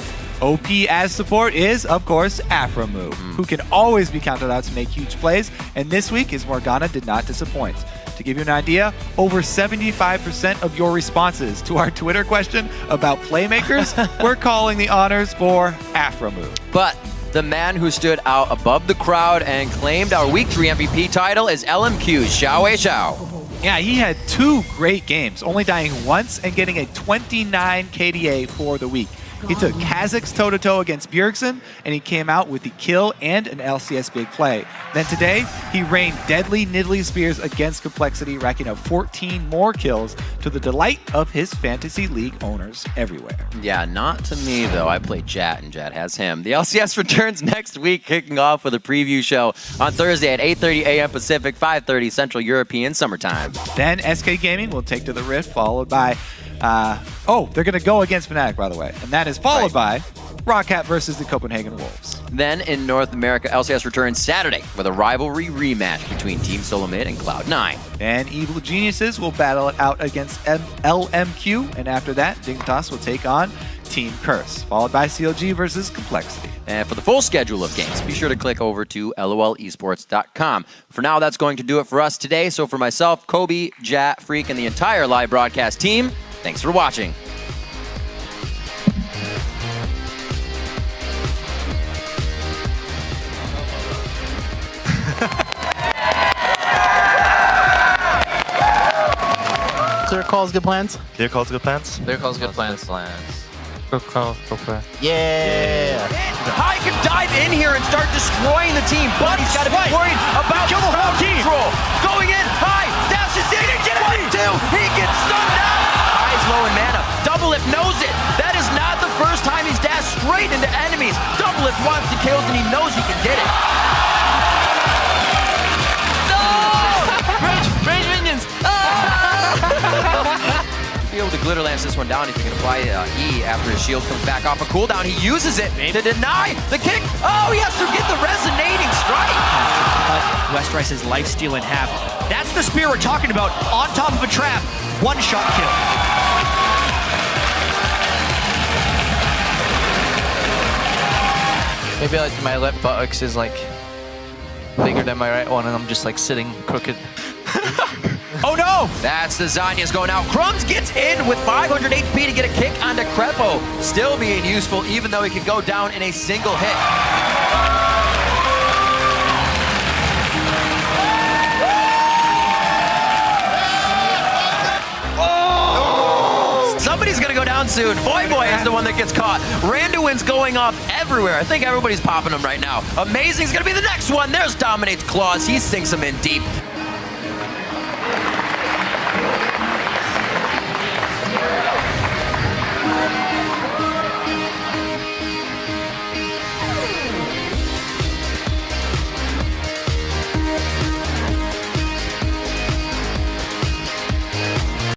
OP as support is, of course, Aframu, who can always be counted out to make huge plays, and this week his Morgana did not disappoint. To give you an idea, over 75% of your responses to our Twitter question about playmakers were calling the honors for Aframu. But the man who stood out above the crowd and claimed our Week 3 MVP title is LMQ's Xiao. Yeah, he had 2 great games, only dying once and getting a 29 KDA for the week. He took Kazakh's toe-to-toe against Bjergsen, and he came out with the kill and an LCS big play. Then today, he rained deadly Nidalee Spears against Complexity, racking up 14 more kills to the delight of his Fantasy League owners everywhere. Yeah, not to me, though. I play Jat, and Jat has him. The LCS returns next week, kicking off with a preview show on Thursday at 8:30 a.m. Pacific, 5:30 Central European Summertime. Then SK Gaming will take to the Rift, followed by they're going to go against Fnatic, by the way. And that is followed by Rockcat versus the Copenhagen Wolves. Then in North America, LCS returns Saturday with a rivalry rematch between Team Solomid and Cloud9. And Evil Geniuses will battle it out against LMQ. And after that, Dignitas will take on Team Curse, followed by CLG versus Complexity. And for the full schedule of games, be sure to click over to lolesports.com. For now, that's going to do it for us today. So for myself, Kobe, Jat, Freak, and the entire live broadcast team, thanks for watching. Clear calls, good plans? Clear calls, good plans? Clear calls, good plans. Good call, go play. Yeah! Hai can dive in here and start destroying the team, but he's got to be worried about Kill the whole team. control. Going in, Hai dashes in, 1-2, he gets stunned out. Hai's low in mana. Doublelift knows it. That is not the first time he's dashed straight into enemies. Doublelift wants the kills and he knows he can get it. No! Range minions! Be able to glitter lance this one down if you can apply E after his shield comes back off a cooldown. He uses it to deny the kick. Oh, he has to get the resonating strike. Westerice's lifesteal in half. That's the spear we're talking about. On top of a trap. One-shot kill. Maybe like my left buttocks is like bigger than my right one and I'm just like sitting crooked. Oh no! That's the Zanyas going out. Crumbs gets in with 500 HP to get a kick onto Crepo. Still being useful even though he can go down in a single hit. Somebody's gonna go down soon. Boy is the one that gets caught. Randuin's going off everywhere. I think everybody's popping him right now. Amazing's gonna be the next one. There's Dominate's claws. He sinks him in deep.